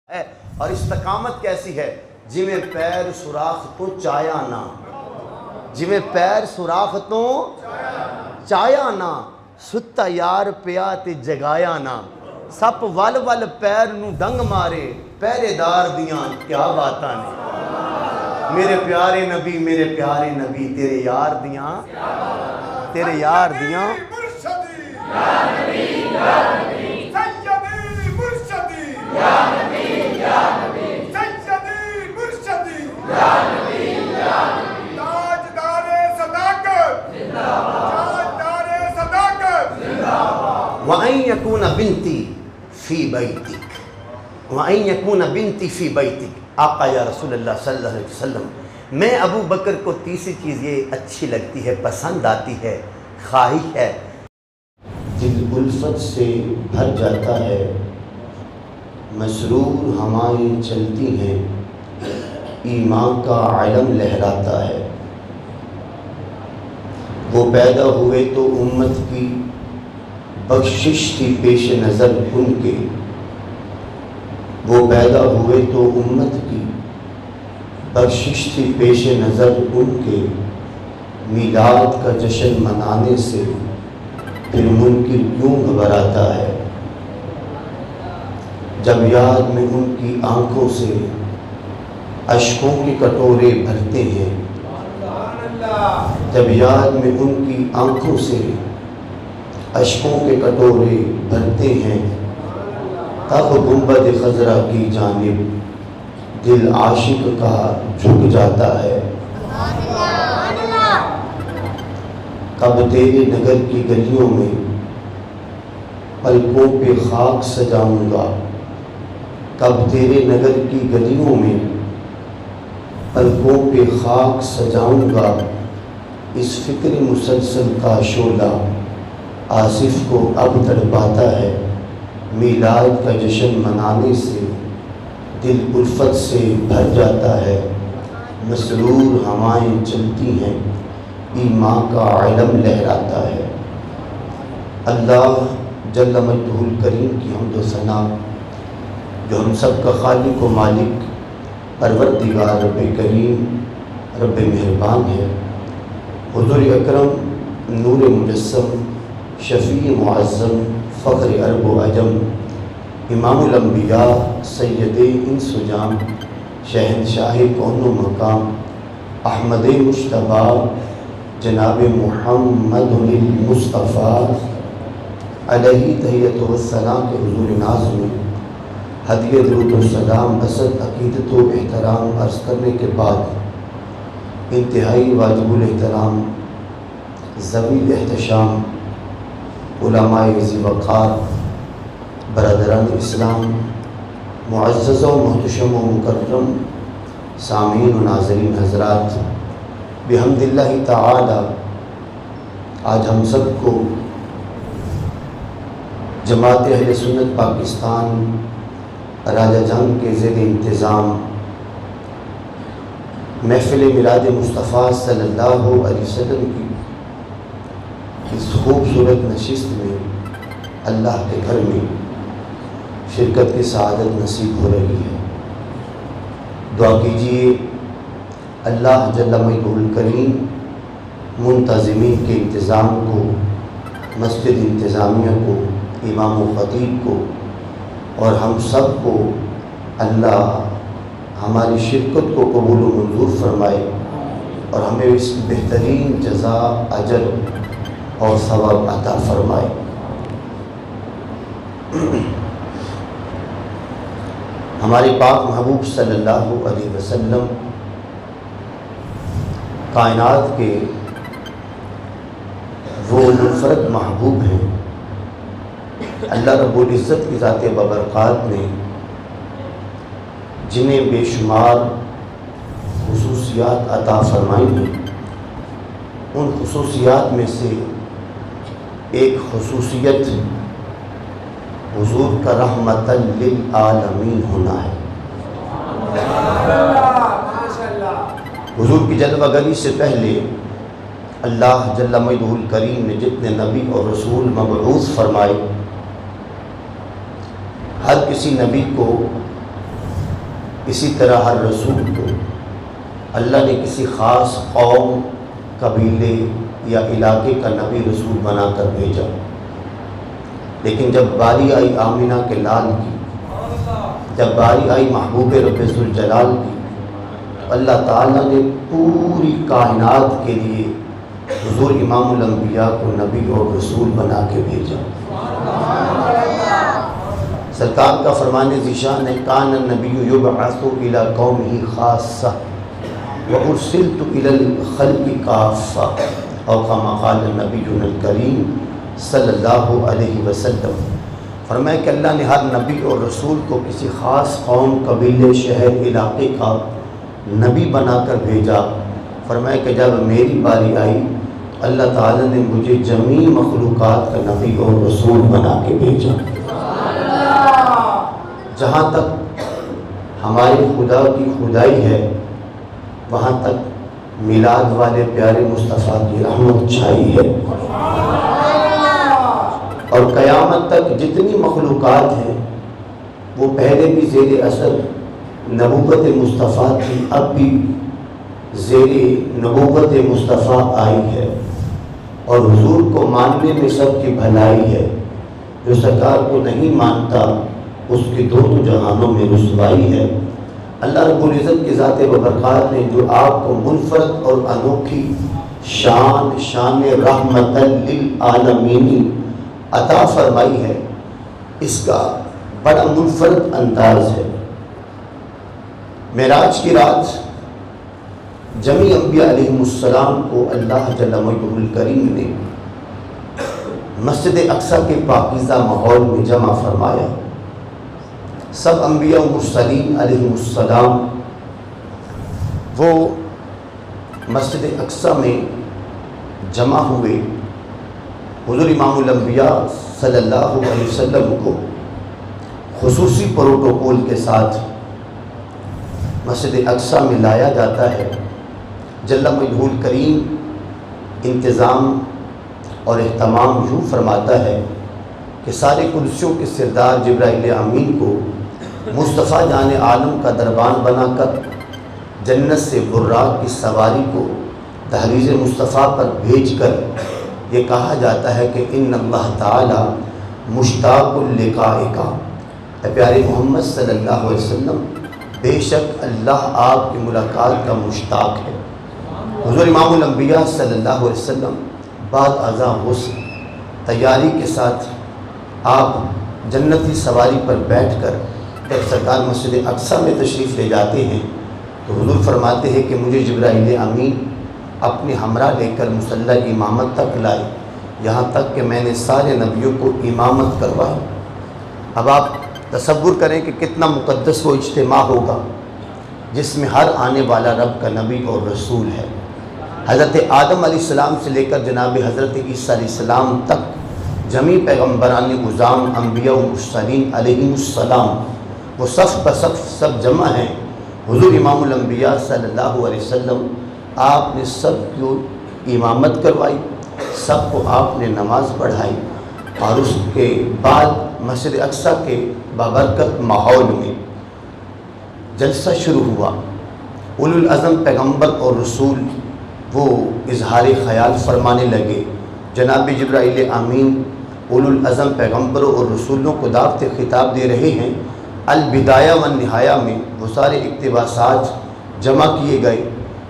ہے اور استقامت کیسی ہے؟ جویں پیر سوراخ تو چایا نہ، جویں پیر سوراخ تو چایا نہ، ستا یار پیا تے جگایا نہ، سپ ول ول پیر نو ڈنگ مارے، پہرے دار دیاں کیا باتاں نے۔ میرے پیارے نبی، میرے پیارے نبی، تیرے یار دیاں، تیرے یار دیاں وَأَن يَكُونَ بِنْتِي فِي بَيْتِكَ وَأَن يَكُونَ بِنْتِي فِي بَيْتِكَ۔ آقا یا رسول اللہ صلی اللہ علیہ وسلم، میں ابو بکر کو تیسری چیز یہ اچھی لگتی ہے، پسند آتی ہے، خواہش ہے، دل الفت سے بھر جاتا ہے، مسرور ہوائیں چلتی ہیں، ایمان کا علم لہراتا ہے۔ وہ پیدا ہوئے تو امت کی بخشش تھی پیش نظر ان کے، وہ پیدا ہوئے تو امت کی بخشش تھی پیش نظر ان کے، میلاد کا جشن منانے سے پھر منکر کیوں گھبراتا ہے؟ جب یاد میں ان کی آنکھوں سے اشکوں کے کٹورے بھرتے ہیں، جب یاد میں ان کی آنکھوں سے اشکوں کے کٹورے بھرتے ہیں، تب گنبد خضرا کی جانب دل عاشق کا جھک جاتا ہے۔ کب تیرے نگر کی گلیوں میں پلکوں پہ خاک سجاؤں گا، کب تیرے نگر کی گلیوں میں پلکوں پہ خاک سجاؤں گا، اس فکر مسلسل کا شعلہ آصف کو اب تڑپاتا ہے، میلاد کا جشن منانے سے دل الفت سے بھر جاتا ہے، مسرور ہوائیں چلتی ہیں، ایمان کا علم لہراتا ہے۔ اللہ جل مجدہ الکریم کی حمد و ثنا، جو ہم سب کا خالق و مالک پروردگار رب کریم رب مہربان ہے، حضور اکرم نور مجسم شفیع معظم فخر عرب و عجم امام الانبیاء سید انس و جان شہنشاہ کون و مقام احمد مجتبیٰ جناب محمد المصطفیٰ علیہ تحیۃ والسلام کے حضور ناز میں ہدیہ درود و سلام اسد عقیدت و احترام عرض کرنے کے بعد انتہائی واجب الاحترام ذوی الاحتشام علماء ذی وقار برادران اسلام معزز و محتشم و مکرم سامعین و ناظرین حضرات، بحمد اللہ تعالی آج ہم سب کو جماعت اہل سنت پاکستان راجہ جنگ کے زیر انتظام محفل میلاد مصطفیٰ صلی اللہ علیہ وسلم کی اس خوبصورت نشست میں اللہ کے گھر میں شرکت کی سعادت نصیب ہو رہی ہے۔ دعا کیجئے اللہ جل مجدہ الکریم منتظمین کے انتظام کو، مسجد انتظامیہ کو، امام و خطیب کو اور ہم سب کو اللہ ہماری شرکت کو قبول و منظور فرمائے اور ہمیں اس بہترین جزا، اجر اور ثواب عطا فرمائے۔ ہمارے پاک محبوب صلی اللہ علیہ وسلم کائنات کے وہ منفرد محبوب ہیں، اللہ رب العزت کی ذات بابرکات نے جنہیں بے شمار خصوصیات عطا فرمائی ہیں، ان خصوصیات میں سے ایک خصوصیت حضور کا رحمت للعالمین ہونا ہے۔ حضور کی جلوہ گری سے پہلے اللہ جل مجدہ الکریم نے جتنے نبی اور رسول مبعوث فرمائے، ہر کسی نبی کو اسی طرح ہر رسول کو اللہ نے کسی خاص قوم، قبیلے یا علاقے کا نبی رسول بنا کر بھیجا، لیکن جب باری آئی آمینہ کے لال کی، جب باری آئی محبوب رب ذوالجلال کی، اللہ تعالیٰ نے پوری کائنات کے لیے حضور امام الانبیاء کو نبی اور رسول بنا کے بھیجا۔ سرکار کا فرمان ذیشان ہے، کان النبی یبعث الی قومہ خاصہ وارسلت الی الخلق کافہ، اور کما قال النبی الکریم صلی اللہ علیہ وسلم۔ فرمایا کہ اللہ نے ہر نبی اور رسول کو کسی خاص قوم، قبیلے، شہر، علاقے کا نبی بنا کر بھیجا۔ فرمایا کہ جب میری باری آئی اللہ تعالیٰ نے مجھے جمیع مخلوقات کا نبی اور رسول بنا کے بھیجا۔ جہاں تک ہمارے خدا کی خدائی ہے وہاں تک میلاد والے پیارے مصطفیٰ کی رحمت چھائی ہے، اور قیامت تک جتنی مخلوقات ہیں وہ پہلے بھی زیر اثر نبوت مصطفیٰ تھی، اب بھی زیر نبوت مصطفیٰ آئی ہے، اور حضور کو ماننے میں سب کی بھلائی ہے۔ جو سرکار کو نہیں مانتا اس کی دونوں جہانوں میں رسوائی ہے۔ اللہ رب العزت کی ذات و برکات نے جو آپ کو منفرد اور انوکھی شان رحمت للعالمین عطا فرمائی ہے، اس کا بڑا منفرد انداز ہے۔ معراج کی رات جمیع انبیاء علیہم السلام کو اللہ جل مجدہ الکریم نے مسجد اقصیٰ کے پاکیزہ ماحول میں جمع فرمایا۔ سب انبیاء و مرسلین علیہم السلام وہ مسجد اقصیٰ میں جمع ہوئے۔ حضور امام الانبیاء صلی اللہ علیہ وسلم کو خصوصی پروٹوکول کے ساتھ مسجد اقصیٰ میں لایا جاتا ہے۔ جل مجدہ الکریم انتظام اور اہتمام یوں فرماتا ہے کہ سارے کرسیوں کے سردار جبرائیل امین کو مصطفیٰ جان عالم کا دربان بنا کر جنت سے براق کی سواری کو دہلیز مصطفیٰ پر بھیج کر یہ کہا جاتا ہے کہ ان اللہ تعالی مشتاق لقائک، اے پیارے محمد صلی اللہ علیہ وسلم بے شک اللہ آپ کی ملاقات کا مشتاق ہے۔ حضور امام الانبیاء صلی اللہ علیہ وسلم بعد ازاں غسل تیاری کے ساتھ آپ جنتی سواری پر بیٹھ کر جب سرکار مسجد اقصیٰ میں تشریف لے جاتے ہیں تو حضور فرماتے ہیں کہ مجھے جبرائیل امین اپنے ہمراہ لے کر مصلی امامت تک لائے، یہاں تک کہ میں نے سارے نبیوں کو امامت کروائی۔ اب آپ تصور کریں کہ کتنا مقدس وہ اجتماع ہوگا جس میں ہر آنے والا رب کا نبی اور رسول ہے۔ حضرت آدم علیہ السلام سے لے کر جناب حضرت عیسیٰ علیہ السلام تک جمیع پیغمبران عظام، انبیاء و مرسلین علیہم السلام وہ صف بصف سب جمع ہیں۔ حضور امام الانبیاء صلی اللہ علیہ وسلم آپ نے سب کو امامت کروائی، سب کو آپ نے نماز پڑھائی، اور اس کے بعد مسجد اقصیٰ کے بابرکت ماحول میں جلسہ شروع ہوا۔ اولو العزم پیغمبر اور رسول وہ اظہار خیال فرمانے لگے۔ جناب جبرائیل امین اولو العزم پیغمبروں اور رسولوں کو دعوت خطاب دے رہے ہیں۔ البدایہ والنہایہ میں وہ سارے اقتباسات جمع کیے گئے۔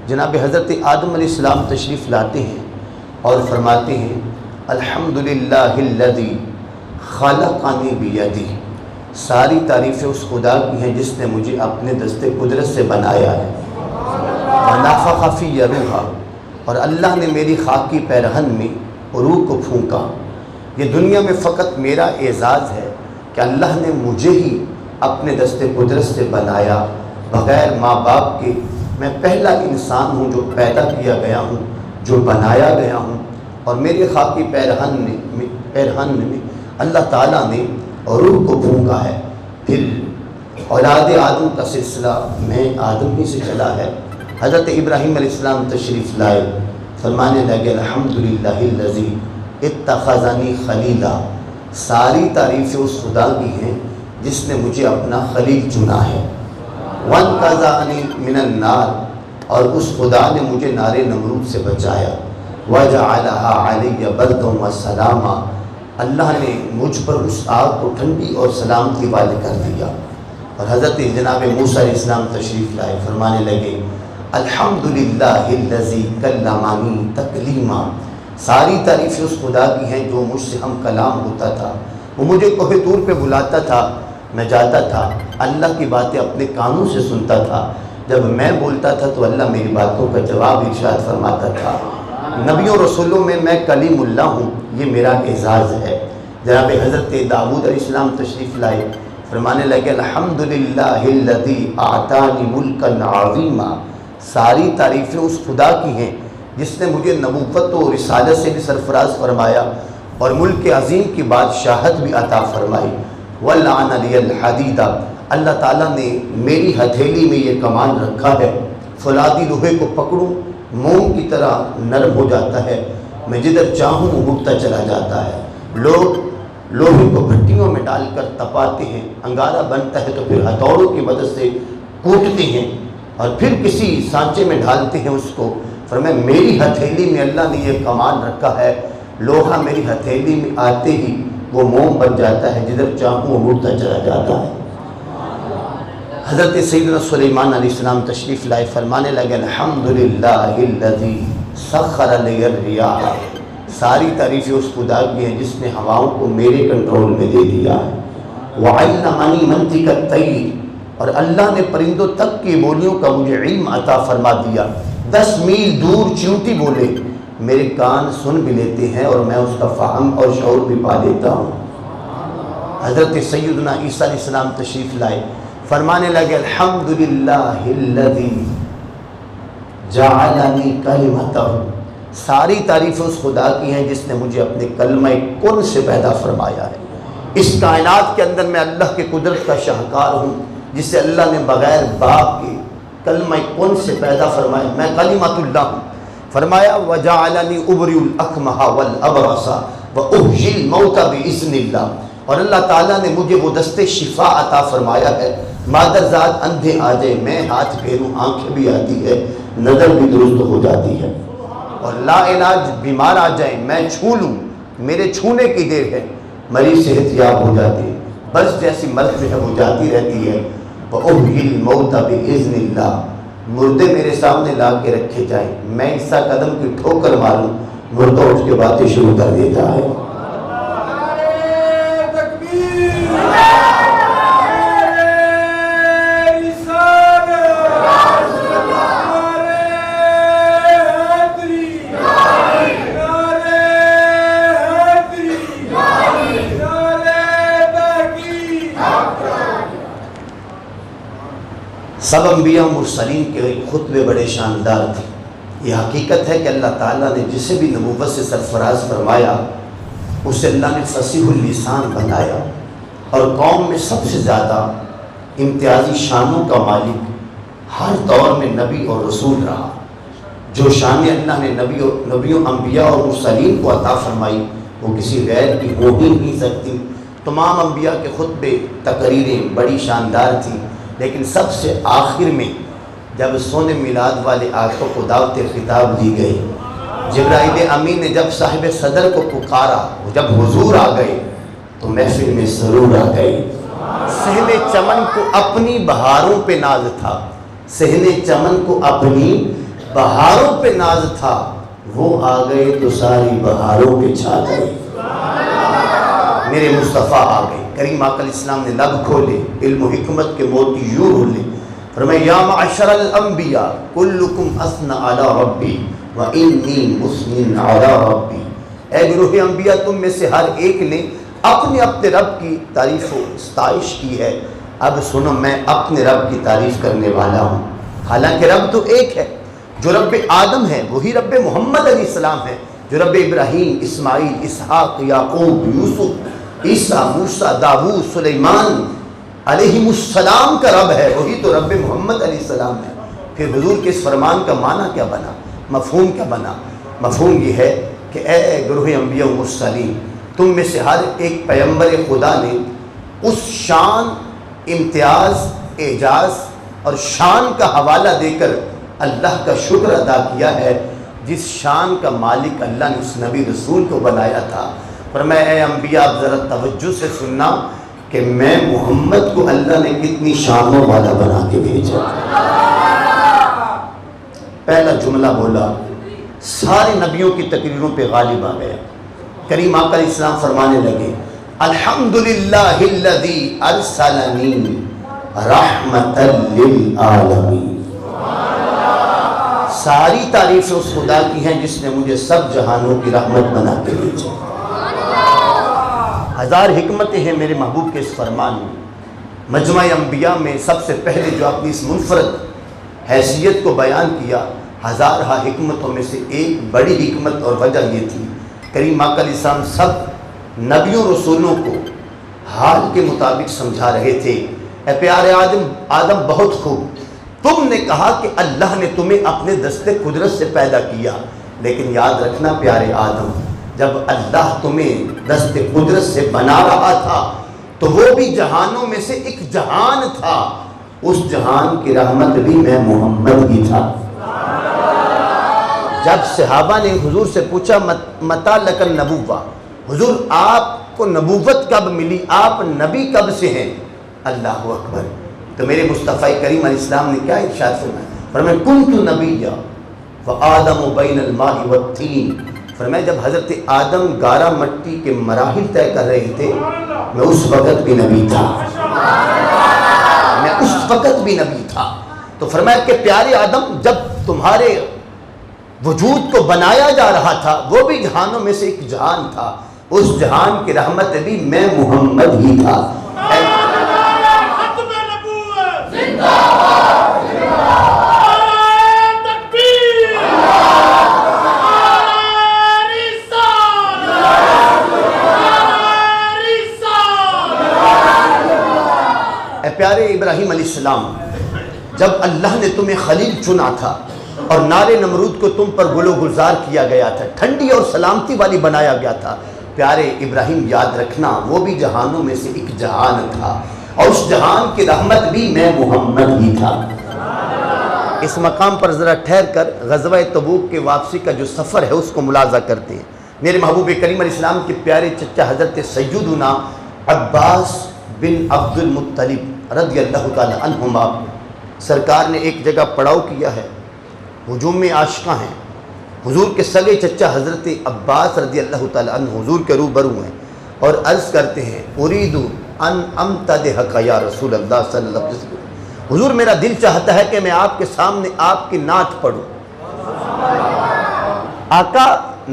جناب حضرت آدم علیہ السلام تشریف لاتے ہیں اور فرماتے ہیں الحمدللہ الذی خلقنی بیدی، ساری تعریفیں اس خدا کی ہیں جس نے مجھے اپنے دست قدرت سے بنایا ہے۔ ونفخ فی روحا، اور اللہ نے میری خاکی پیرہن میں روح کو پھونکا۔ یہ دنیا میں فقط میرا اعزاز ہے کہ اللہ نے مجھے ہی اپنے دست قدرت سے بنایا، بغیر ماں باپ کے میں پہلا انسان ہوں جو پیدا کیا گیا ہوں، جو بنایا گیا ہوں، اور میرے خاکی پیرہن میں اللہ تعالیٰ نے روح کو پھونکا ہے۔ پھر اولاد آدم کا سلسلہ میں آدم ہی سے چلا ہے۔ حضرت ابراہیم علیہ السلام تشریف لائے، فرمانے لگے الحمدللہ الذی اتخذنی خلیلا، ساری تعریفیں اس خدا کی ہیں جس نے مجھے اپنا خلیل چنا ہے۔ وَانْقَذَنِي مِنَ النَّارِ، اور اس خدا نے مجھے نار نمرود سے بچایا، وَجَعَلَهَا عَلَيَّ بَرْدًا وَسَلَامًا، اللہ نے مجھ پر اس آگ کو ٹھنڈی اور سلامتی والے کر دیا۔ اور حضرت جناب موسیٰ علیہ السلام تشریف لائے، فرمانے لگے الحمدللہ الذی کلمنی تکلیما، ساری تعریفیں اس خدا کی ہیں جو مجھ سے ہم کلام ہوتا تھا۔ وہ مجھے کوہ طور پہ بلاتا تھا، میں جاتا تھا، اللہ کی باتیں اپنے کانوں سے سنتا تھا، جب میں بولتا تھا تو اللہ میری باتوں کا جواب ارشاد فرماتا تھا۔ نبیوں رسولوں میں میں کلیم اللہ ہوں، یہ میرا اعزاز ہے۔ جناب حضرت داؤد علیہ السلام تشریف لائے، فرمانے لگے الحمدللہ الذی اعطانی ملکا عظیما، ساری تعریفیں اس خدا کی ہیں جس نے مجھے نبوت و رسالت سے بھی سرفراز فرمایا اور ملک عظیم کی بادشاہت بھی عطا فرمائی۔ وَلَعَنَ لِيَ الْحَدِيدَ، اللہ تعالیٰ نے میری ہتھیلی میں یہ کمان رکھا ہے، فولادی لوہے کو پکڑوں موم کی طرح نرم ہو جاتا ہے، میں جدھر چاہوں وہ اٹھتا چلا جاتا ہے۔ لوگ لوہے کو بھٹیوں میں ڈال کر تپاتے ہیں، انگارہ بنتا ہے تو پھر ہتھوڑوں کی مدد سے کوٹتے ہیں اور پھر کسی سانچے میں ڈالتے ہیں اس کو۔ فرمایا میری ہتھیلی میں اللہ نے یہ کمان رکھا ہے، لوہا میری ہتھیلی میں آتے ہی وہ موم بن جاتا ہے، جدھر چاہوں وہ اٹھتا چلا جاتا ہے۔ حضرت سیدنا سلیمان علیہ السلام تشریف لائے، فرمانے لگے الحمدللہ الذی سخر لی الریاح، ساری تعریفیں اس خدا کی ہیں جس نے ہواؤں کو میرے کنٹرول میں دے دیا ہے۔ وعلمنی منطق الطیر، اور اللہ نے پرندوں تک کی بولیوں کا مجھے علم عطا فرما دیا۔ 10 میل دور چیونٹی بولے میرے کان سن بھی لیتے ہیں اور میں اس کا فہم اور شعور بھی پا لیتا ہوں۔ حضرت سیدنا عیسیٰ علیہ السلام تشریف لائے، فرمانے لگے الحمدللہ الذی جعلنی کلمتہ، ساری تعریف اس خدا کی ہیں جس نے مجھے اپنے کلمہ کن سے پیدا فرمایا ہے۔ اس کائنات کے اندر میں اللہ کے قدرت کا شاہکار ہوں، جسے اللہ نے بغیر باپ کے کلمہ کن سے پیدا فرمایا، میں کلمۃ اللہ ہوں۔ فرمایا وجعلنی ابری الاکمہ والابرص واحیی الموتى باذن اللہ، اور اللہ تعالیٰ نے مجھے وہ دست شفا عطا فرمایا ہے، مادرزاد اندھے آ جائے میں ہاتھ پھیروں آنکھیں بھی آتی ہے، نظر بھی درست ہو جاتی ہے، اور لا علاج بیمار آ جائیں میں چھو لوں، میرے چھونے کی دیر ہے، مریض صحت یاب ہو جاتی ہے، بس جیسی مرض جو ہے وہ جاتی رہتی ہے۔ وَأُحْيِي الْمَوْتَ بِإِذْنِ اللَّهِ، مردے میرے سامنے لا کے رکھے جائیں، میں عیسیٰ قدم کی ٹھوکر ماروں، مردہ اٹھ کے باتیں شروع کر دیتا ہے۔ سب انبیاء مرسلین کے خطبے بڑے شاندار تھے۔ یہ حقیقت ہے کہ اللہ تعالیٰ نے جسے بھی نبوت سے سرفراز فرمایا اسے اللہ نے فصیح اللسان بنایا، اور قوم میں سب سے زیادہ امتیازی شانوں کا مالک ہر دور میں نبی اور رسول رہا۔ جو شان اللہ نے نبیوں انبیاء اور مرسلین کو عطا فرمائی وہ کسی غیر کی ہو ہی نہیں سکتی۔ تمام انبیاء کے خطبے تقریریں بڑی شاندار تھیں، لیکن سب سے آخر میں جب سونے میلاد والے آقا کو دعوت خطاب دی گئی، جبرائیل امین نے جب صاحب صدر کو پکارا، جب حضور آ گئے تو محفل میں سرور آ گئی۔ صحن چمن کو اپنی بہاروں پہ ناز تھا، صحن چمن کو اپنی بہاروں پہ ناز تھا، وہ آ گئے تو ساری بہاروں پہ چھا گئے۔ میرے مصطفیٰ آ گئے، کریم آقا علیہ السلام نے لب کھولے، علم و حکمت کے موتی یوں رولے، فرمایا یا معشر الانبیاء کلکم اثنى علی ربی وانی مثن علی ربی، اے گروہ انبیاء تم میں سے ہر ایک نے اپنے اپنے رب کی تعریف و ستائش کی ہے، اب سنو میں اپنے رب کی تعریف کرنے والا ہوں۔ حالانکہ رب تو ایک ہے، جو رب آدم ہے وہی رب محمد علیہ السلام ہے، جو رب ابراہیم، اسماعیل، اسحاق، یعقوب، یوسف، عیسیٰ، موسیٰ، داؤد، سلیمان علیہ السلام کا رب ہے وہی تو رب محمد علیہ السلام ہے۔ پھر حضور کے اس فرمان کا معنی کیا بنا، مفہوم کیا بنا؟ مفہوم یہ ہے کہ اے گروہ انبیاء و مرسلین، تم میں سے ہر ایک پیغمبر خدا نے اس شان، امتیاز، اعجاز اور شان کا حوالہ دے کر اللہ کا شکر ادا کیا ہے جس شان کا مالک اللہ نے اس نبی رسول کو بنایا تھا۔ فرمایا اے انبیاء آپ ذرا توجہ سے سننا کہ میں محمد کو اللہ نے کتنی شانوں والا بنا کے بھیجا۔ پہلا جملہ بولا، سارے نبیوں کی تقریروں پہ غالب آ گیا۔ کریم آقا علیہ السلام فرمانے لگے الحمدللہ الذی ارسلنی رحمتا للعالمین۔ ساری تعریفیں اس خدا کی ہیں جس نے مجھے سب جہانوں کی رحمت بنا کے بھیجا۔ ہزار حکمتیں ہیں میرے محبوب کے اس فرمان میں۔ مجمع انبیاء میں سب سے پہلے جو اپنی اس منفرد حیثیت کو بیان کیا، ہزارہ حکمتوں میں سے ایک بڑی حکمت اور وجہ یہ تھی، کریم آقا علیہ السلام سب نبیوں رسولوں کو حال کے مطابق سمجھا رہے تھے۔ اے پیارے آدم بہت خوب، تم نے کہا کہ اللہ نے تمہیں اپنے دست قدرت سے پیدا کیا، لیکن یاد رکھنا پیارے آدم، جب اللہ تمہیں دست قدرت سے بنا رہا تھا تو وہ بھی جہانوں میں سے ایک جہان تھا، اس جہان کی رحمت بھی میں محمد ہی تھا۔ جب صحابہ نے حضور سے پوچھا متی لک النبوہ، حضور آپ کو نبوت کب ملی، آپ نبی کب سے ہیں؟ اللہ اکبر۔ تو میرے مصطفیٰ کریم علیہ السلام نے کیا ارشاد فرمایا؟ فرمایا کنت نبیا وآدم بین الماء والطین۔ فرمایا جب حضرت آدم گارہ مٹی کے مراحل طے کر رہے تھے میں اس وقت بھی نبی تھا، میں اس وقت بھی نبی تھا۔ تو فرمایا کہ پیارے آدم جب تمہارے وجود کو بنایا جا رہا تھا وہ بھی جہانوں میں سے ایک جہان تھا، اس جہان کی رحمت بھی میں محمد ہی تھا۔ اے پیارے ابراہیم علیہ السلام، جب اللہ نے تمہیں خلیل چنا تھا اور نار نمرود کو تم پر گل و گلزار کیا گیا تھا، ٹھنڈی اور سلامتی والی بنایا گیا تھا، پیارے ابراہیم یاد رکھنا وہ بھی جہانوں میں سے ایک جہان تھا اور اس جہان کی رحمت بھی میں محمد ہی تھا۔ اس مقام پر ذرا ٹھہر کر غزوہ تبوک کے واپسی کا جو سفر ہے اس کو ملاحظہ کرتے ہیں۔ میرے محبوب کریم علیہ السلام کے پیارے چچا حضرت سیدنا عباس بن عبد المطلب رضی اللہ تعالی عنہما سرکار نے ایک جگہ پڑاؤ کیا ہے، ہجوم میں عاشقاں ہیں، حضور کے سگے چچا حضرت عباس رضی اللہ تعالی عنہ حضور کے روبرو ہیں اور عرض کرتے ہیں اريد ان امتدحک یا رسول اللہ صلی اللہ علیہ وسلم، حضور میرا دل چاہتا ہے کہ میں آپ کے سامنے آپ کی نعت پڑھوں، آقا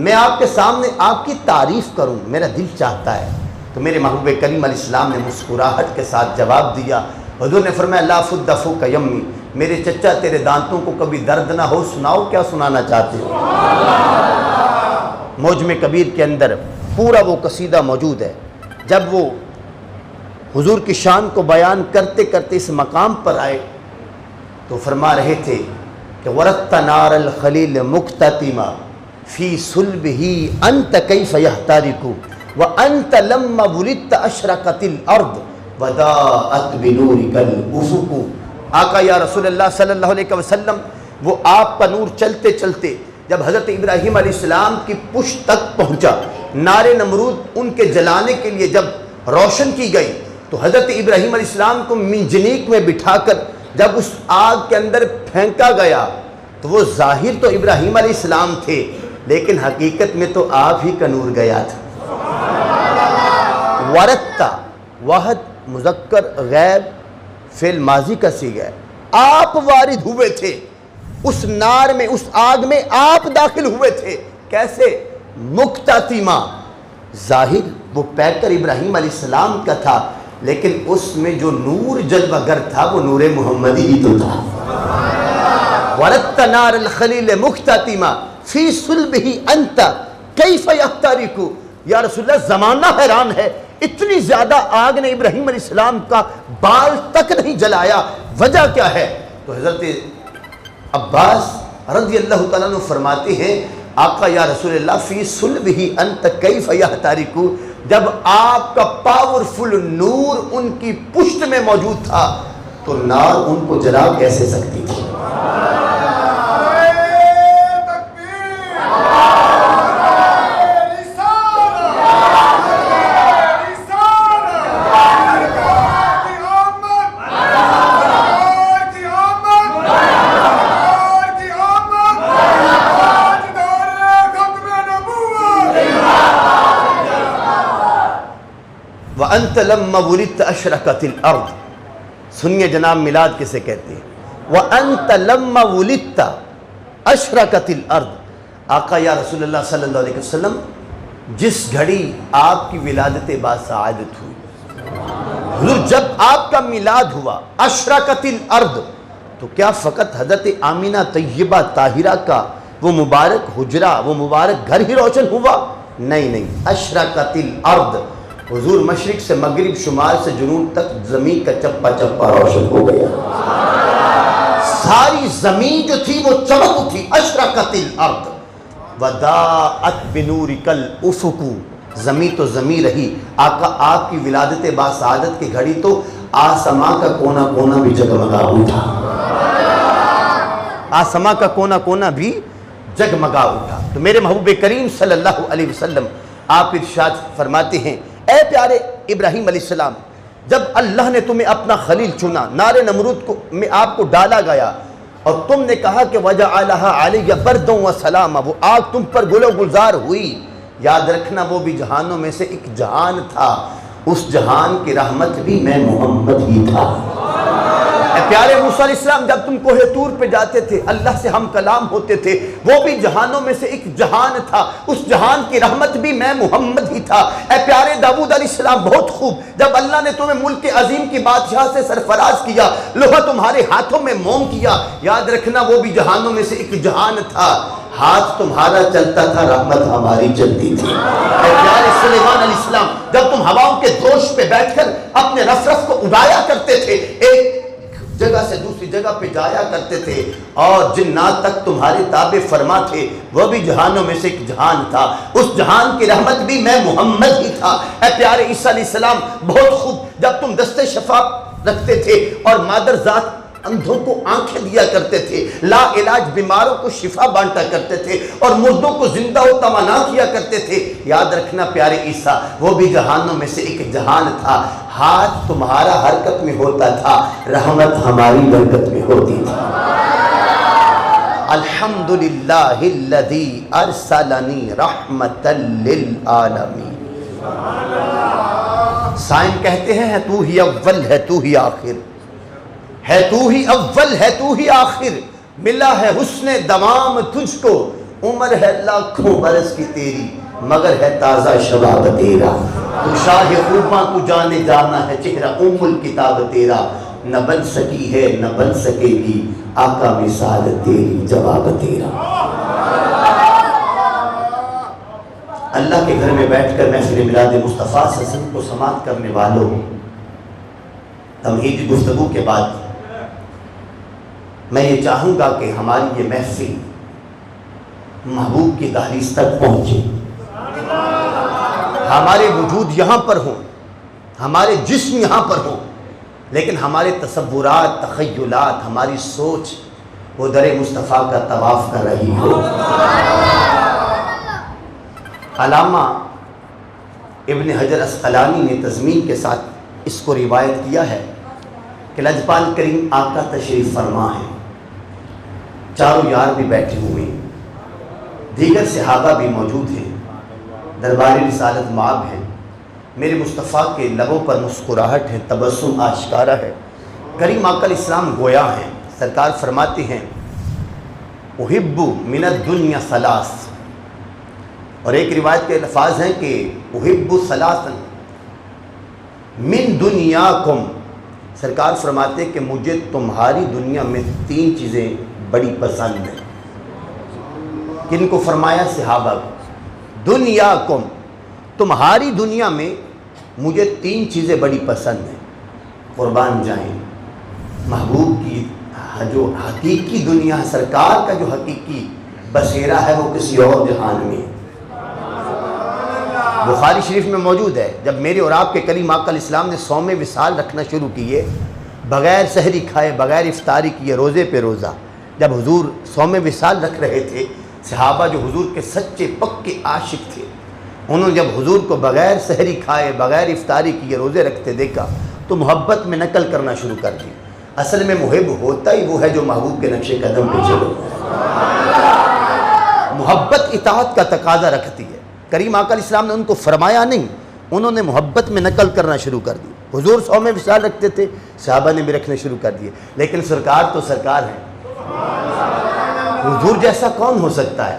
میں آپ کے سامنے آپ کی تعریف کروں، میرا دل چاہتا ہے۔ تو میرے محبوب کریم علیہ السلام نے مسکراہٹ کے ساتھ جواب دیا، حضور نے فرمایا لا فد فوک یمی، میرے چچا تیرے دانتوں کو کبھی درد نہ ہو، سناؤ کیا سنانا چاہتے ہو۔ موجم کبیر کے اندر پورا وہ قصیدہ موجود ہے۔ جب وہ حضور کی شان کو بیان کرتے کرتے اس مقام پر آئے تو فرما رہے تھے کہ ورت نار الخلیل مقتتما فی صلبہ انت کیف یحترق وانت لما ولدت اشرقت الارض وضاءت بنورک الافق۔ آقا یا رسول اللہ صلی اللہ علیہ وسلم، وہ آپ کا نور چلتے چلتے جب حضرت ابراہیم علیہ السلام کی پشت تک پہنچا، نار نمرود ان کے جلانے کے لیے جب روشن کی گئی تو حضرت ابراہیم علیہ السلام کو منجنیق میں بٹھا کر جب اس آگ کے اندر پھینکا گیا تو وہ ظاہر تو ابراہیم علیہ السلام تھے لیکن حقیقت میں تو آپ ہی کا نور گیا تھا۔ ورتا واحد مذکر غیب فعل ماضی کا صیغہ ہے، آپ وارد ہوئے تھے اس نار میں، اس آگ میں آپ داخل ہوئے تھے، کیسے؟ مقتتما، ظاہر وہ پیکر ابراہیم علیہ السلام کا تھا لیکن اس میں جو نور جلوہ گر تھا وہ نور محمدی ہی تو تھا۔ ورت نار الخلیل مقتتما فی صلبہ انت کیف یحترق، یا رسول اللہ زمانہ حیران ہے، اتنی زیادہ آگ نے ابراہیم علیہ السلام کا بال تک نہیں جلایا، وجہ کیا ہے؟ تو حضرت عباس رضی اللہ تعالیٰ عنہ فرماتے ہیں آقا یا رسول اللہ فی صلبہ انت کیف یحترق، جب آپ کا پاورفل نور ان کی پشت میں موجود تھا تو نار ان کو جلا کیسے سکتی تھی؟ وَأَنْتَ لَمَّا وُلِدْتَ أَشْرَقَتِ الْأَرْضِ. سنیے جناب میلاد کسے کہتے ہیں؟ وَأَنْتَ لَمَّا وُلِدْتَ أَشْرَقَتِ الْأَرْضِ. آقا یا رسول اللہ صلی اللہ علیہ وسلم جس گھڑی آپ کی ولادت باسعادت ہوئی، حضور جب آپ کا میلاد ہوا اشرقت الارض، تو کیا فقط حضرت آمینہ طیبہ طاہرہ کا وہ مبارک حجرہ، وہ مبارک گھر ہی روشن ہوا؟ نہیں، اشرقت الارض، حضور مشرق سے مغرب، شمال سے جنوب تک زمین کا چپا چپا روشن ہو گیا، ساری زمین جو تھی وہ چمک اٹھی. اشرقت الارض وضاءت بنورک الافق، زمین تو زمین رہی، آقا آپ کی ولادت باسعادت کی گھڑی تو آسمان کا کونا کونا بھی جگمگا اٹھا، آسمان کا کونا کونا بھی جگمگا اٹھا. تو میرے محبوب کریم صلی اللہ علیہ وسلم آپ ارشاد فرماتے ہیں، اے پیارے ابراہیم علیہ السلام، جب اللہ نے تمہیں اپنا خلیل چنا، نار نمرود میں آپ کو ڈالا گیا اور تم نے کہا کہ وَجَعَلَهَا عَلَيَّ بَرْدًا وَسَلَامًا، وہ آگ تم پر گل و گلزار ہوئی. یاد رکھنا وہ بھی جہانوں میں سے ایک جہان تھا، اس جہان کی رحمت بھی میں محمد ہی تھا. اے پیارے موسیٰ علیہ السلام، جب تم کوہ طور پہ جاتے تھے، اللہ سے ہم کلام ہوتے تھے، وہ بھی جہانوں میں سے ایک جہان تھا، اس جہان کی رحمت بھی میں محمد ہی تھا. اے پیارے داؤد علیہ السلام، بہت خوب، جب اللہ نے تمہیں ملک عظیم کی بادشاہ سے سرفراز کیا، لوہا تمہارے ہاتھوں میں موم کیا، یاد رکھنا وہ بھی جہانوں میں سے ایک جہان تھا، ہاتھ تمہارا چلتا تھا، رحمت ہماری چلتی تھی. اے پیارے سلیمان علیہ السلام، جب تم ہواؤں کے جوش پہ بیٹھ کر اپنے رف رف کو اڑایا کرتے تھے، ایک جگہ سے دوسری جگہ پہ جایا کرتے تھے، اور جنات تک تمہارے تابع فرما تھے، وہ بھی جہانوں میں سے ایک جہان تھا، اس جہان کی رحمت بھی میں محمد ہی تھا. اے پیارے عیسیٰ علیہ السلام، بہت خوب، جب تم دست شفا رکھتے تھے اور مادر ذات اندھوں کو آنکھیں دیا کرتے تھے، لا علاج بیماروں کو شفا بانٹا کرتے تھے، اور مردوں کو زندہ و توانا کیا کرتے تھے، یاد رکھنا پیارے عیسیٰ وہ بھی جہانوں میں سے ایک جہان تھا. ہاتھ تمہارا حرکت میں ہوتا تھا، رحمت ہماری برکت میں ہوتی تھی. الحمدللہ الذی ارسلنی رحمتا للعالمین. سائن کہتے ہیں تو ہی اول ہے تو ہی آخر، ہے تو ہی اول ہے تو ہی آخر، ملا ہے حسن دوام تجھ کو، عمر ہے لاکھوں برس کی تیری، مگر ہے تازہ شباب تیرا. تو شاہ خوباں تو جانے جانا ہے چہرہ ام الکتاب تیرا، نہ بن سکی ہے نہ بن سکے گی آقا مثال تیری جواب تیرا. اللہ کے گھر میں بیٹھ کر محفل میلاد مصطفیٰ صلی اللہ علیہ وسلم کو سماعت کرنے والوں، تمہیدی گفتگو کے بعد میں یہ چاہوں گا کہ ہماری یہ محفل محبوب کی دہلیز تک پہنچے، ہمارے وجود یہاں پر ہوں، ہمارے جسم یہاں پر ہوں، لیکن ہمارے تصورات، تخیلات، ہماری سوچ وہ در مصطفیٰ کا طواف کر رہی ہو. علامہ ابن حجر اسقلانی نے تضمین کے ساتھ اس کو روایت کیا ہے کہ لجپال کریم آقا تشریف فرما ہے، چاروں یار بھی بیٹھے ہوئے ہیں، دیگر صحابہ بھی موجود ہیں، دربار رسالت مآب ہیں، میرے مصطفیٰ کے لبوں پر مسکراہٹ ہے، تبسم آشکارا ہے. کریم آقا علیہ السلام گویا ہیں، سرکار فرماتے ہیں احب من الدنیا ثلاث، اور ایک روایت کے الفاظ ہیں کہ احب ثلاثا من دنیاکم، سرکار فرماتے ہیں کہ مجھے تمہاری دنیا میں 3 چیزیں بڑی پسند ہیں. کن کو فرمایا؟ صحابہ. دنیاکم، تمہاری دنیا میں مجھے 3 چیزیں بڑی پسند ہیں. قربان جائیں، محبوب کی جو حقیقی دنیا، سرکار کا جو حقیقی بسیرا ہے وہ کسی اور جہان میں. بخاری شریف میں موجود ہے، جب میرے اور آپ کے کریم آقا علیہ السلام نے صوم وصال رکھنا شروع کیے بغیر سحری کھائے بغیر افطاری کیے روزے پہ روزہ. جب حضور صوم وصال رکھ رہے تھے، صحابہ جو حضور کے سچے پکے عاشق تھے، انہوں نے جب حضور کو بغیر سحری کھائے بغیر افطاری کیے روزے رکھتے دیکھا تو محبت میں نقل کرنا شروع کر دی. اصل میں محب ہوتا ہی وہ ہے جو محبوب کے نقش قدم پہ چلے. محبت اطاعت کا تقاضا رکھتی ہے. کریم آقا علیہ السلام نے ان کو فرمایا نہیں، انہوں نے محبت میں نقل کرنا شروع کر دی. حضور صوم وصال رکھتے تھے، صحابہ نے بھی رکھنے شروع کر دیے. لیکن سرکار تو سرکار ہیں، حضور جیسا کون ہو سکتا ہے؟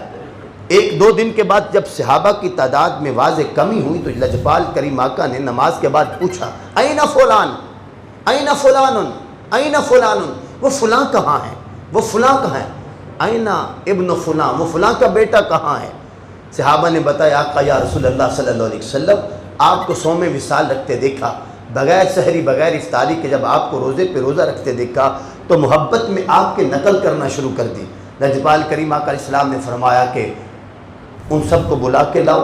ایک دو دن کے بعد جب صحابہ کی تعداد میں واضح کمی ہوئی تو لجپال کریم آقا نے نماز کے بعد پوچھا، این فلان، این فلان، این فلان، وہ فلاں کہاں ہے؟ وہ فلاں کہاں ہے؟ این ابن فلاں، وہ فلاں کا بیٹا کہاں ہے؟ صحابہ نے بتایا، آقا یا رسول اللہ صلی اللہ علیہ وسلم، آپ کو صوم وصال رکھتے دیکھا، بغیر سحری بغیر افطاری کے جب آپ کو روزے پہ روزہ رکھتے دیکھا تو محبت میں آپ کے نقل کرنا شروع کر دی. لجپال کریم آقا علیہ السلام نے فرمایا کہ ان سب کو بلا کے لاؤ،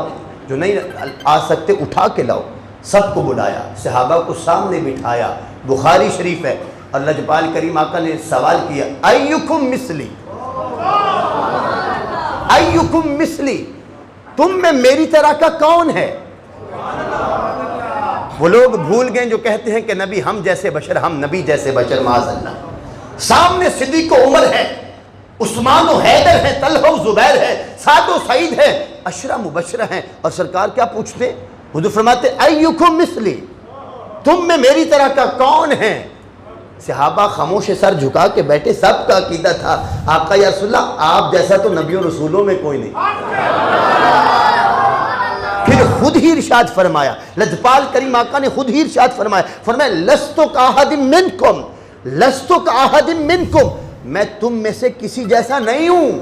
جو نہیں آ سکتے اٹھا کے لاؤ. سب کو بلایا، صحابہ کو سامنے بٹھایا، بخاری شریف ہے. اور لجپال کریم آقا نے سوال کیا، ایکم مثلی، ایکم مثلی، تم میں میری طرح کا کون ہے؟ وہ لوگ بھول گئے جو کہتے ہیں کہ نبی ہم جیسے بشر، ہم نبی جیسے بشر، معاذ اللہ. سامنے صدیق و عمر ہے، عثمان و حیدر ہیں، طلحہ و زبیر ہے، سعد و سعید ہے، عشرہ مبشرہ ہیں. اور سرکار کیا پوچھتے؟ حضور فرماتے ایکم مثلی، تم میں میری طرح کا کون ہے؟ صحابہ خاموش سر جھکا کے بیٹھے. سب کا عقیدہ تھا، آقا یا رسول اللہ آپ جیسا تو نبیوں رسولوں میں کوئی نہیں. پھر خود ہی ارشاد فرمایا، لجپال کریم آقا نے خود ہی ارشاد فرمایا لستو کاحد منکم، لستو کاحد منکم، میں تم میں سے کسی جیسا نہیں ہوں.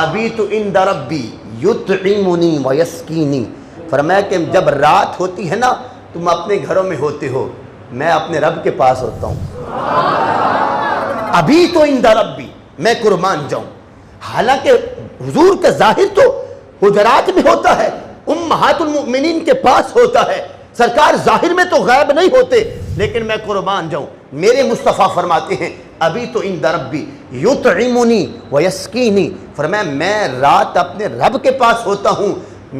ابھی تو عند ربی یطعمنی ویسقینی، فرمایا کہ جب رات ہوتی ہے نا تم اپنے گھروں میں ہوتے ہو، میں اپنے رب کے پاس ہوتا ہوں. ابھی تو عند ربی، میں قربان جاؤں. حالانکہ حضور کا ظاہر تو حجرات میں ہوتا ہے، امہات المؤمنین کے پاس ہوتا ہے، سرکار ظاہر میں تو غائب نہیں ہوتے، لیکن میں قربان جاؤں. میرے مصطفیٰ فرماتے ہیں ابھی تو عند ربی یطعمنی ویسقینی، فرمایا میں رات اپنے رب کے پاس ہوتا ہوں،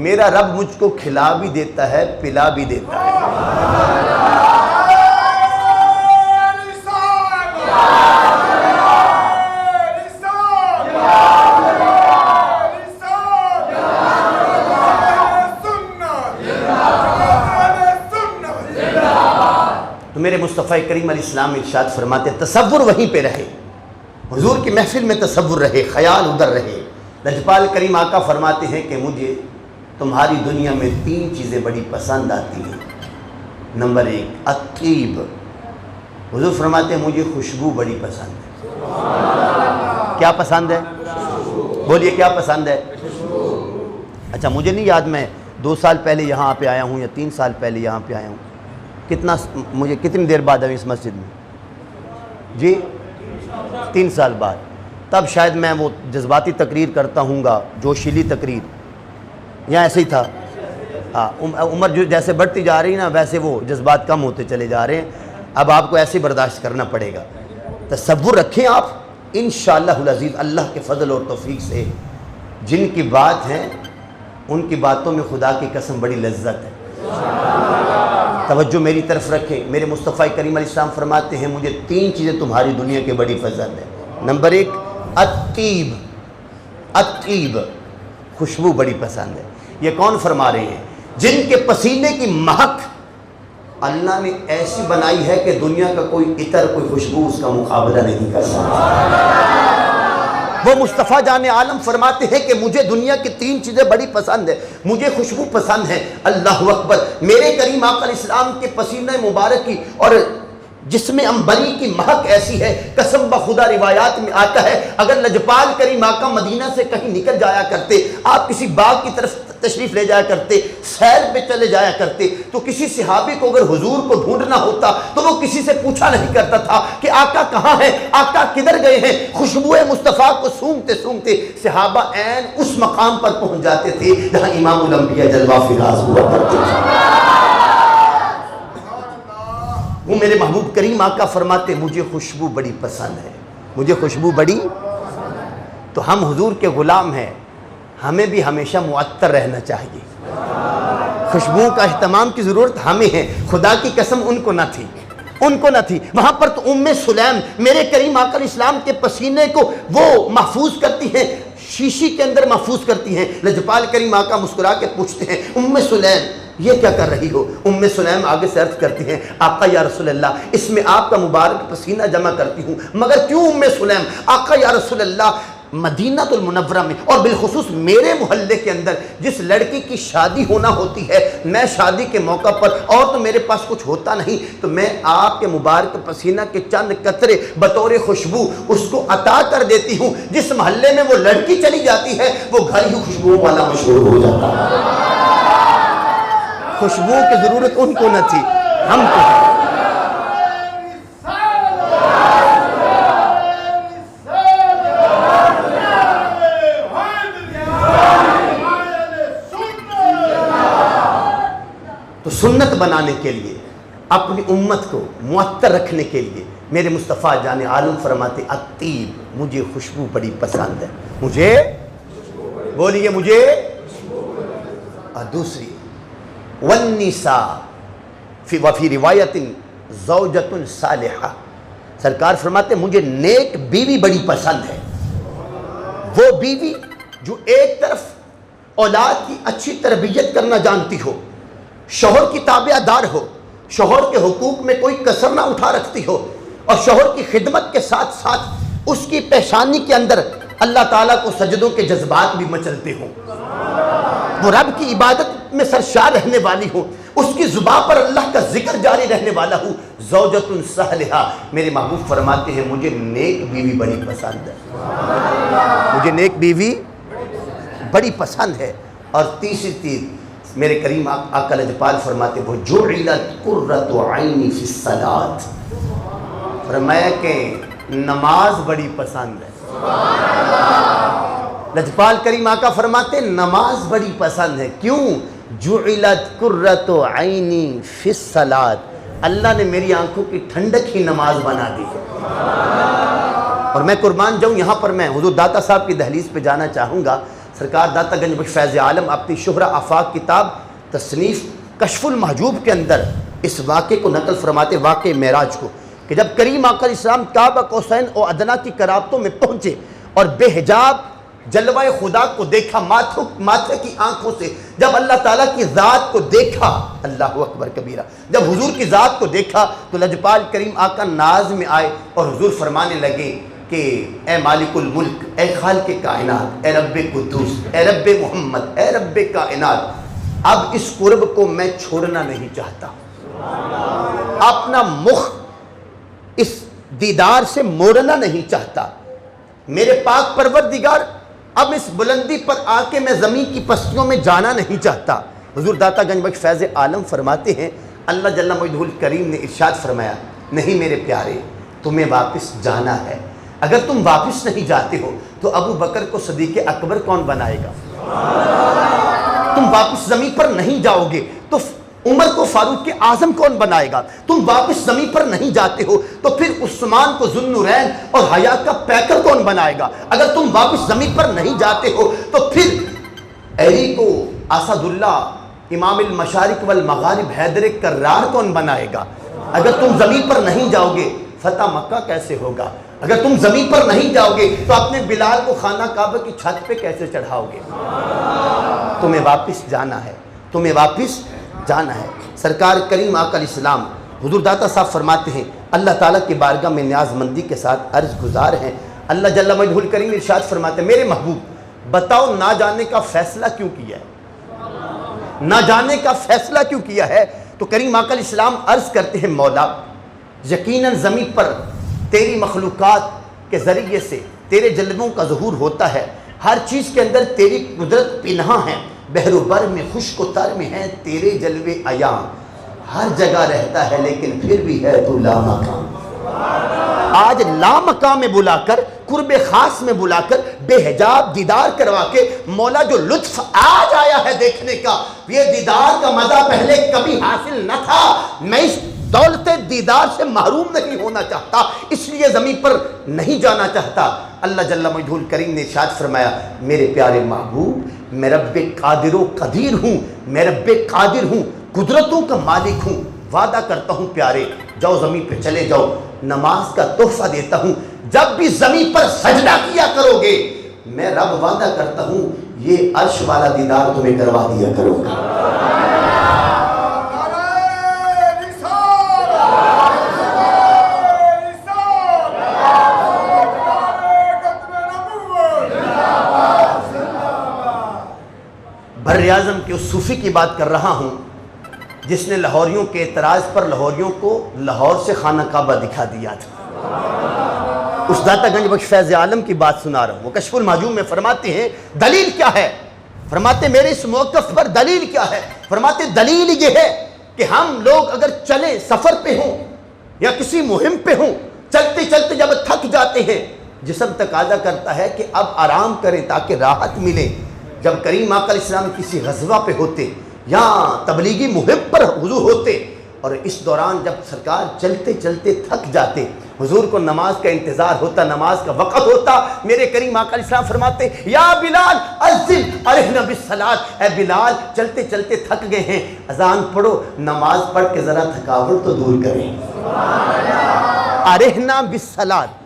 میرا رب مجھ کو کھلا بھی دیتا ہے پلا بھی دیتا ہے. تو میرے مصطفیٰ کریم علیہ السلام ارشاد فرماتے ہیں تصور وہیں پہ رہے، حضور کی محفل میں تصور رہے، خیال ادھر رہے. لجپال کریم آقا فرماتے ہیں کہ مجھے تمہاری دنیا میں 3 چیزیں بڑی پسند آتی ہیں. نمبر 1 الطیب، حضور فرماتے ہیں مجھے خوشبو بڑی پسند ہے. کیا پسند ہے؟ بولیے کیا پسند ہے؟ اچھا مجھے نہیں یاد، میں 2 سال پہلے یہاں پہ آیا ہوں یا 3 سال پہلے یہاں پہ آیا ہوں. مجھے کتنی دیر بعد آئی اس مسجد میں؟ جی 3 سال بعد. تب شاید میں وہ جذباتی تقریر کرتا ہوں گا، جوشیلی تقریر، یا ایسے ہی تھا. عمر جو جیسے بڑھتی جا رہی نا ویسے وہ جذبات کم ہوتے چلے جا رہے ہیں. اب آپ کو ایسے برداشت کرنا پڑے گا. تصور رکھیں آپ انشاءاللہ العزیز اللہ کے فضل اور توفیق سے جن کی بات ہے ان کی باتوں میں خدا کی قسم بڑی لذت ہے. توجہ میری طرف رکھیں. میرے مصطفیٰ کریم علیہ السلام فرماتے ہیں مجھے 3 چیزیں تمہاری دنیا کی بڑی پسند ہے. نمبر 1 الطیب، الطیب، خوشبو بڑی پسند ہے. یہ کون فرما رہے ہیں؟ جن کے پسینے کی مہک اللہ نے ایسی بنائی ہے کہ دنیا کا کوئی عطر کوئی خوشبو اس کا مقابلہ نہیں کر سکتا. وہ مصطفیٰ جان عالم فرماتے ہیں کہ مجھے دنیا کی 3 چیزیں بڑی پسند ہے. مجھے خوشبو پسند ہے، اللہ اکبر، میرے کریم آقا علیہ السلام کے پسینہ مبارک کی اور جسم عنبری کی مہک ایسی ہے، قسم بخدا روایات میں آتا ہے اگر لجپال کریم آقا مدینہ سے کہیں نکل جایا کرتے، آپ کسی باغ کی طرف تشریف لے جایا کرتے، سیر پہ چلے جایا کرتے، تو کسی صحابی کو اگر حضور کو ڈھونڈنا ہوتا تو وہ کسی سے پوچھا نہیں کرتا تھا کہ آقا کہاں ہیں، آقا کدھر گئے ہیں. خوشبو مصطفیٰ کو سونگتے سونگتے صحابہ عین اس مقام پر پہنچ جاتے تھے جہاں امام الانبیاء جلوہ فراز ہوا کرتے تھے. وہ میرے محبوب کریم آقا فرماتے مجھے خوشبو بڑی پسند ہے، مجھے خوشبو بڑی، تو ہم حضور کے غلام ہیں، ہمیں بھی ہمیشہ معطر رہنا چاہیے، خوشبو کا اہتمام کی ضرورت ہمیں ہے، خدا کی قسم ان کو نہ تھی، ان کو نہ تھی۔ وہاں پر تو سلیم میرے کریم آقا علیہ السلام کے پسینے کو وہ محفوظ کرتی ہیں، شیشی کے اندر محفوظ کرتی ہیں۔ لجپال کریم آقا مسکرا کے پوچھتے ہیں سلیم یہ کیا کر رہی ہو؟ سلیم آگے سے عرض کرتی ہیں آقا یا رسول اللہ اس میں آپ کا مبارک پسینہ جمع کرتی ہوں، مگر کیوں سلیم؟ آقا یا رسول اللہ مدینہ المنورہ میں اور بالخصوص میرے محلے کے اندر جس لڑکی کی شادی ہونا ہوتی ہے، میں شادی کے موقع پر اور تو میرے پاس کچھ ہوتا نہیں، تو میں آپ کے مبارک پسینہ کے چند قطرے بطور خوشبو اس کو عطا کر دیتی ہوں، جس محلے میں وہ لڑکی چلی جاتی ہے وہ گھر ہی خوشبو والا مشہور ہو جاتا ہے۔ خوشبو کی ضرورت ان کو نہ تھی، ہم کو ہے۔ تو سنت بنانے کے لیے، اپنی امت کو معطر رکھنے کے لیے میرے مصطفیٰ جان عالم فرماتے الطیب مجھے خوشبو بڑی پسند ہے، مجھے بولیے مجھے، اور دوسری والنساء وفی روایت زوجۃ صالحہ، سرکار فرماتے مجھے نیک بیوی بڑی پسند ہے، وہ بیوی جو ایک طرف اولاد کی اچھی تربیت کرنا جانتی ہو، شوہر کی تابع دار ہو، شوہر کے حقوق میں کوئی کسر نہ اٹھا رکھتی ہو، اور شوہر کی خدمت کے ساتھ ساتھ اس کی پیشانی کے اندر اللہ تعالیٰ کو سجدوں کے جذبات بھی مچلتے ہوں، وہ رب کی عبادت میں سرشار رہنے والی ہو، اس کی زبان پر اللہ کا ذکر جاری رہنے والا ہو، زوجۃ صالحہ، میرے محبوب فرماتے ہیں مجھے نیک بیوی بڑی پسند ہے، مجھے نیک بیوی بڑی پسند ہے۔ اور تیسری چیز میرے کریم آقا لجپال فرماتے وہ جعلت قرۃ عینی فی الصلاۃ، فرمایا کہ نماز بڑی پسند ہے، لجپال کریم آقا فرماتے نماز بڑی پسند ہے، کیوں؟ جعلت قرۃ عینی فی الصلاۃ، اللہ نے میری آنکھوں کی ٹھنڈک ہی نماز بنا دی ہے۔ اور میں قربان جاؤں، یہاں پر میں حضور داتا صاحب کی دہلیز پہ جانا چاہوں گا۔ سرکار داتا گنج بخش فیض عالم اپنی شہرہ آفاق کتاب تصنیف کشف المحجوب کے اندر اس واقعے کو نقل فرماتے، واقعہ معراج کو، کہ جب کریم آقا علیہ السلام کعبہ قوسین و ادنیٰ کی قرابتوں میں پہنچے اور بے حجاب جلوہ خدا کو دیکھا، ماتھے کی آنکھوں سے جب اللہ تعالیٰ کی ذات کو دیکھا، اللہ اکبر کبیرہ، جب حضور کی ذات کو دیکھا تو لجپال کریم آقا ناز میں آئے اور حضور فرمانے لگے کہ اے مالک الملک، اے خالق کائنات، اے رب قدوس، اے رب محمد، اے رب کائنات، اب اس قرب کو میں چھوڑنا نہیں چاہتا، اپنا مخ اس دیدار سے موڑنا نہیں چاہتا، میرے پاک پروردگار اب اس بلندی پر آ کے میں زمین کی پستیوں میں جانا نہیں چاہتا۔ حضور داتا گنج بخش فیض عالم فرماتے ہیں اللہ جل مجدہ الکریم نے ارشاد فرمایا نہیں میرے پیارے، تمہیں واپس جانا ہے، اگر تم واپس نہیں جاتے ہو تو ابو بکر کو صدیق اکبر کون بنائے گا؟ تم واپس زمین پر نہیں جاؤ گے تو عمر کو فاروق اعظم کون بنائے گا؟ تم واپس زمین پر نہیں جاتے ہو تو پھر عثمان کو ذو النورین اور حیا کا پیکر کون بنائے گا؟ اگر تم واپس زمین پر نہیں جاتے ہو تو پھر علی کو اسد اللہ امام المشارق والمغارب حیدر کرار کون بنائے گا؟ اگر تم زمین پر نہیں جاؤ گے فتح مکہ کیسے ہوگا؟ اگر تم زمین پر نہیں جاؤ گے تو اپنے بلال کو خانہ کعبہ کی چھت پہ کیسے چڑھاؤ گے؟ تمہیں واپس جانا ہے، تمہیں واپس جانا ہے۔ سرکار کریم آقا علیہ السلام حضور داتا صاحب فرماتے ہیں اللہ تعالیٰ کی بارگاہ میں نیاز مندی کے ساتھ عرض گزار ہیں، اللہ جل مجدہ الکریم ارشاد فرماتے ہیں میرے محبوب بتاؤ نہ جانے کا فیصلہ کیوں کیا ہے؟ نہ جانے کا فیصلہ کیوں کیا ہے؟ تو کریم آقا علیہ السلام عرض کرتے ہیں مولا یقیناً زمین پر تیری مخلوقات کے ذریعے سے تیرے جلووں کا ظہور ہوتا ہے، ہر چیز کے اندر تیری قدرت پنہاں ہے، بحر و بر میں خشک و تر میں ہے تیرے جلوے عیاں، ہر جگہ رہتا ہے لیکن پھر بھی ہے تو لامکان۔ آج لامکان میں بلا کر، قرب خاص میں بلا کر، بے حجاب دیدار کروا کے مولا جو لطف آج آیا ہے دیکھنے کا، یہ دیدار کا مزہ پہلے کبھی حاصل نہ تھا۔ میں اس دولت دیدار سے محروم نہیں ہونا چاہتا، اس لیے زمین پر نہیں جانا چاہتا۔ اللہ جل مجدہ الکریم نے ارشاد فرمایا میرے پیارے محبوب میں رب قادر و قدیر ہوں، میں رب قادر ہوں، قدرتوں کا مالک ہوں، وعدہ کرتا ہوں پیارے جاؤ زمین پہ چلے جاؤ، نماز کا تحفہ دیتا ہوں، جب بھی زمین پر سجدہ کیا کرو گے میں رب وعدہ کرتا ہوں یہ عرش والا دیدار تمہیں کروا دیا کروں گا۔ بر اعظم کے اس صوفی کی بات کر رہا ہوں جس نے لاہوریوں کے اعتراض پر لاہوریوں کو لاہور سے خانہ کعبہ دکھا دیا تھا۔ اس داتا گنج بخش فیض عالم کی بات سنا رہا ہوں، وہ کشف المحجوب میں فرماتے ہیں دلیل کیا ہے؟ فرماتے میرے اس موقف پر دلیل کیا ہے؟ فرماتے دلیل یہ ہے کہ ہم لوگ اگر چلیں، سفر پہ ہوں یا کسی مہم پہ ہوں، چلتے چلتے جب تھک جاتے ہیں جسم تقاضا کرتا ہے کہ اب آرام کریں تاکہ راحت ملے۔ جب کریم آقا علیہ السلام کسی غزوہ پہ ہوتے یا تبلیغی مہم پر حضور ہوتے اور اس دوران جب سرکار چلتے چلتے تھک جاتے، حضور کو نماز کا انتظار ہوتا، نماز کا وقت ہوتا، میرے کریم آقا علیہ السلام فرماتے یا بلال اذن ارحنا بالصلاۃ، اے بلال چلتے چلتے تھک گئے ہیں اذان پڑھو، نماز پڑھ کے ذرا تھکاوٹ تو دور کریں۔ ارحنا بالصلاۃ،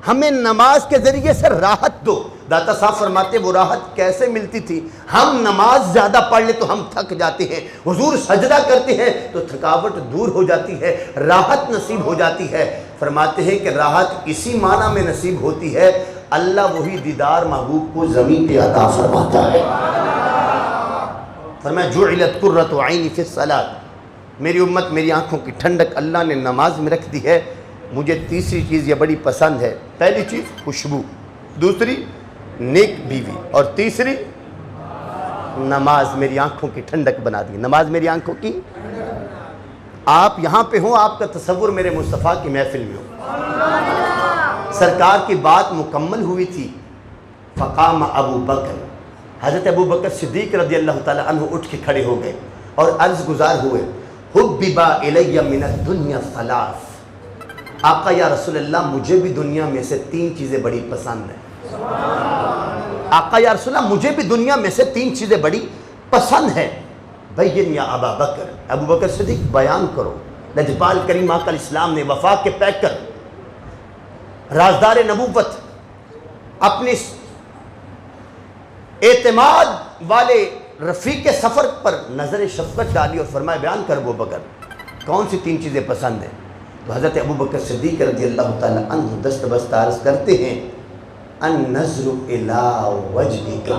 ہمیں نماز کے ذریعے سے راحت دو۔ داتا صاحب فرماتے وہ راحت کیسے ملتی تھی؟ ہم نماز زیادہ پڑھ لیں تو ہم تھک جاتے ہیں، حضور سجدہ کرتے ہیں تو تھکاوٹ دور ہو جاتی ہے، راحت نصیب ہو جاتی ہے۔ فرماتے ہیں کہ راحت اسی معنی میں نصیب ہوتی ہے اللہ وہی دیدار محبوب کو زمین پہ عطا فرماتا ہے۔ فرمایا جعلت قرۃ عینی فی الصلاۃ، میری امت میری آنکھوں کی ٹھنڈک اللہ نے نماز میں رکھ دی ہے۔ مجھے تیسری چیز یہ بڑی پسند ہے، پہلی چیز خوشبو، دوسری نیک بیوی، اور تیسری نماز میری آنکھوں کی ٹھنڈک بنا دی۔ نماز میری آنکھوں کی، آپ یہاں پہ ہوں، آپ کا تصور میرے مصطفیٰ کی محفل میں ہو، سرکار کی بات مکمل ہوئی تھی، فقام ابو بکر، حضرت ابو بکر صدیق رضی اللہ تعالیٰ عنہ اٹھ کے کھڑے ہو گئے اور عرض گزار ہوئے حبب الی من الدنیا ثلاث، آقا یا رسول اللہ مجھے بھی دنیا میں سے تین چیزیں بڑی پسند ہیں۔ آقا یا رسول اللہ مجھے بھی دنیا میں سے تین چیزیں بڑی پسند ہیں۔ بین یا ابا بکر، ابو بکر صدیق بیان کرو۔ لجپال کریم آقا علیہ السلام نے وفا کے پیکر، رازدار نبوت، اپنے اعتماد والے رفیق سفر پر نظر شفقت ڈالی اور فرمایا بیان کر ابو بکر کون سی تین چیزیں پسند ہیں؟ تو حضرت ابو بکر صدیق رضی اللہ تعالیٰ عنہ دست بست عرض کرتے ہیں النظر الی وجہک،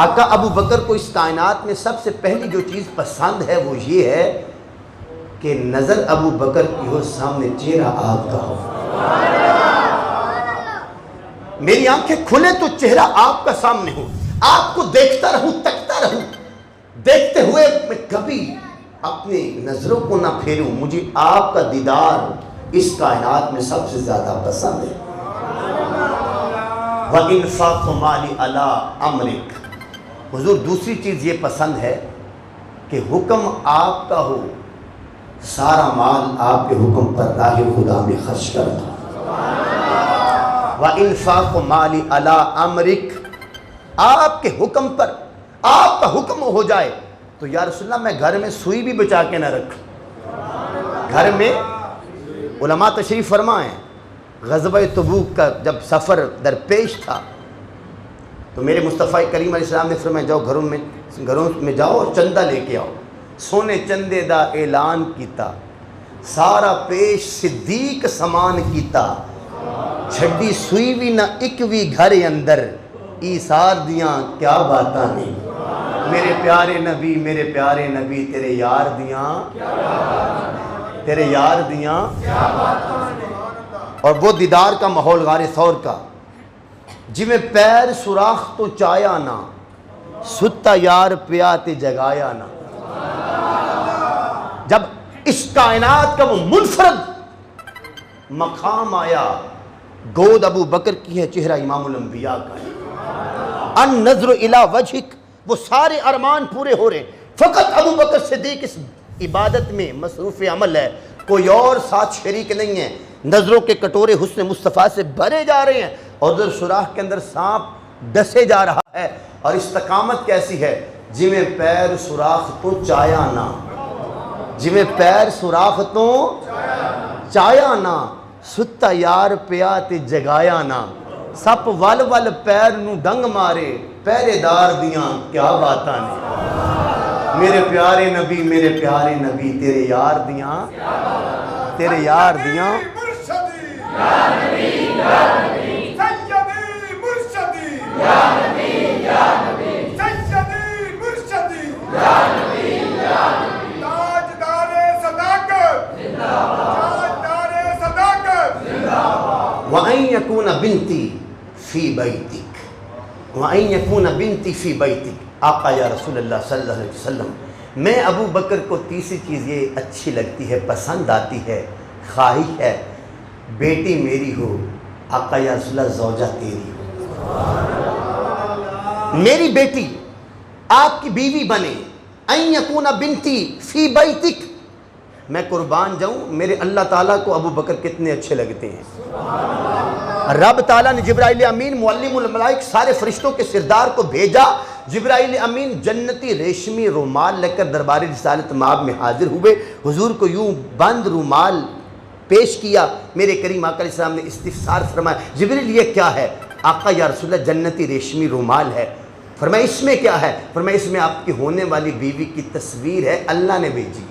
آقا ابو بکر کو اس کائنات میں سب سے پہلی جو چیز پسند ہے وہ یہ ہے کہ نظر ابو بکر کی ہو، سامنے چہرہ آپ کا ہو، میری آنکھیں کھلے تو چہرہ آپ کا سامنے ہو، آپ کو دیکھتا رہوں، تکتا رہوں، دیکھتے ہوئے میں کبھی اپنی نظروں کو نہ پھیروں، مجھے آپ کا دیدار اس کائنات میں سب سے زیادہ پسند ہے۔ وَإِنفَاقُ مَالِ عَلَىٰ أَمْرِكَ، حضور دوسری چیز یہ پسند ہے کہ حکم آپ کا ہو، سارا مال آپ کے حکم پر راہ خدا میں خرچ کر دو۔ وَإِنفَاقُ مَالِ عَلَىٰ أَمْرِكَ، آپ کے حکم پر، آپ کا حکم ہو جائے تو یا رسول اللہ میں گھر میں سوئی بھی بچا کے نہ رکھوں۔ گھر میں علماء تشریف فرمائیں، غزوہ تبوک کا جب سفر درپیش تھا تو میرے مصطفیٰ کریم علیہ السلام نے فرمایا جاؤ گھروں میں جاؤ اور چندہ لے کے آؤ، سونے چندے دا اعلان کیتا، سارا پیش صدیق سامان کیتا، چھڈی سوئی بھی نہ ایک بھی گھر اندر، ایثار دیاں کیا باتاں نے، میرے پیارے نبی، میرے پیارے نبی، تیرے یار دیاں، تیرے یار دیاں، اور وہ دیدار کا ماحول غار ثور کا، جویں پیر سوراخ تو چایا نہ، ستا یار پیا تے جگایا نہ۔ جب اس کائنات کا وہ منفرد مقام آیا، گود ابو بکر کی ہے، چہرہ امام الانبیاء کا ہے، النظر الی وجہک، وہ سارے ارمان پورے ہو رہے ہیں، فقط ابو بکر صدیق اس عبادت میں مصروف عمل ہے، کوئی اور ساتھ شریک نہیں ہے، نظروں کے کٹورے حسن مصطفیٰ سے بھرے جا رہے ہیں، اور ادھر سوراخ کے اندر سانپ ڈسے جا رہا ہے، اور استقامت کیسی ہے، جویں پیر سوراخ تو چایا نہ، جویں پیر سوراخ تو چایا نہ، ستا یار پیا تے جگایا نہ، سپ ول ول پیر نو ڈنگ مارے، پہرے دار دیاں کیا باتاں نے، میرے پیارے نبی تیرے یار دیاں وَأَن يَكُونَ بِنْتِي فِي بَيْتِكَ وَأَن يَكُونَ بِنْتِي فِي بَيْتِكَ آقا یا رسول اللہ صلی اللہ علیہ وسلم، میں ابو بکر کو تیسری چیز یہ اچھی لگتی ہے، پسند آتی ہے، خواہش ہے، بیٹی میری ہو، آقا یا رسول اللہ زوجہ تیری ہو، میری بیٹی آپ کی بیوی بنے، ان یکون بنتی فی بیتک، میں قربان جاؤں، میرے اللہ تعالیٰ کو ابو بکر کتنے اچھے لگتے ہیں۔ رب تعالیٰ نے جبرائیل امین معلم الملائک سارے فرشتوں کے سردار کو بھیجا، جبرائیل امین جنتی ریشمی رومال لے کر دربار رسالت مآب میں حاضر ہوئے، حضور کو یوں بند رومال پیش کیا، میرے کریم آقا علیہ السلام نے استفسار فرمایا، جبریل یہ کیا ہے؟ آقا یا رسول اللہ جنتی ریشمی رومال ہے۔ فرمایا اس میں کیا ہے؟ فرمایا اس میں آپ کی ہونے والی بیوی کی تصویر ہے، اللہ نے بھیجی ہے۔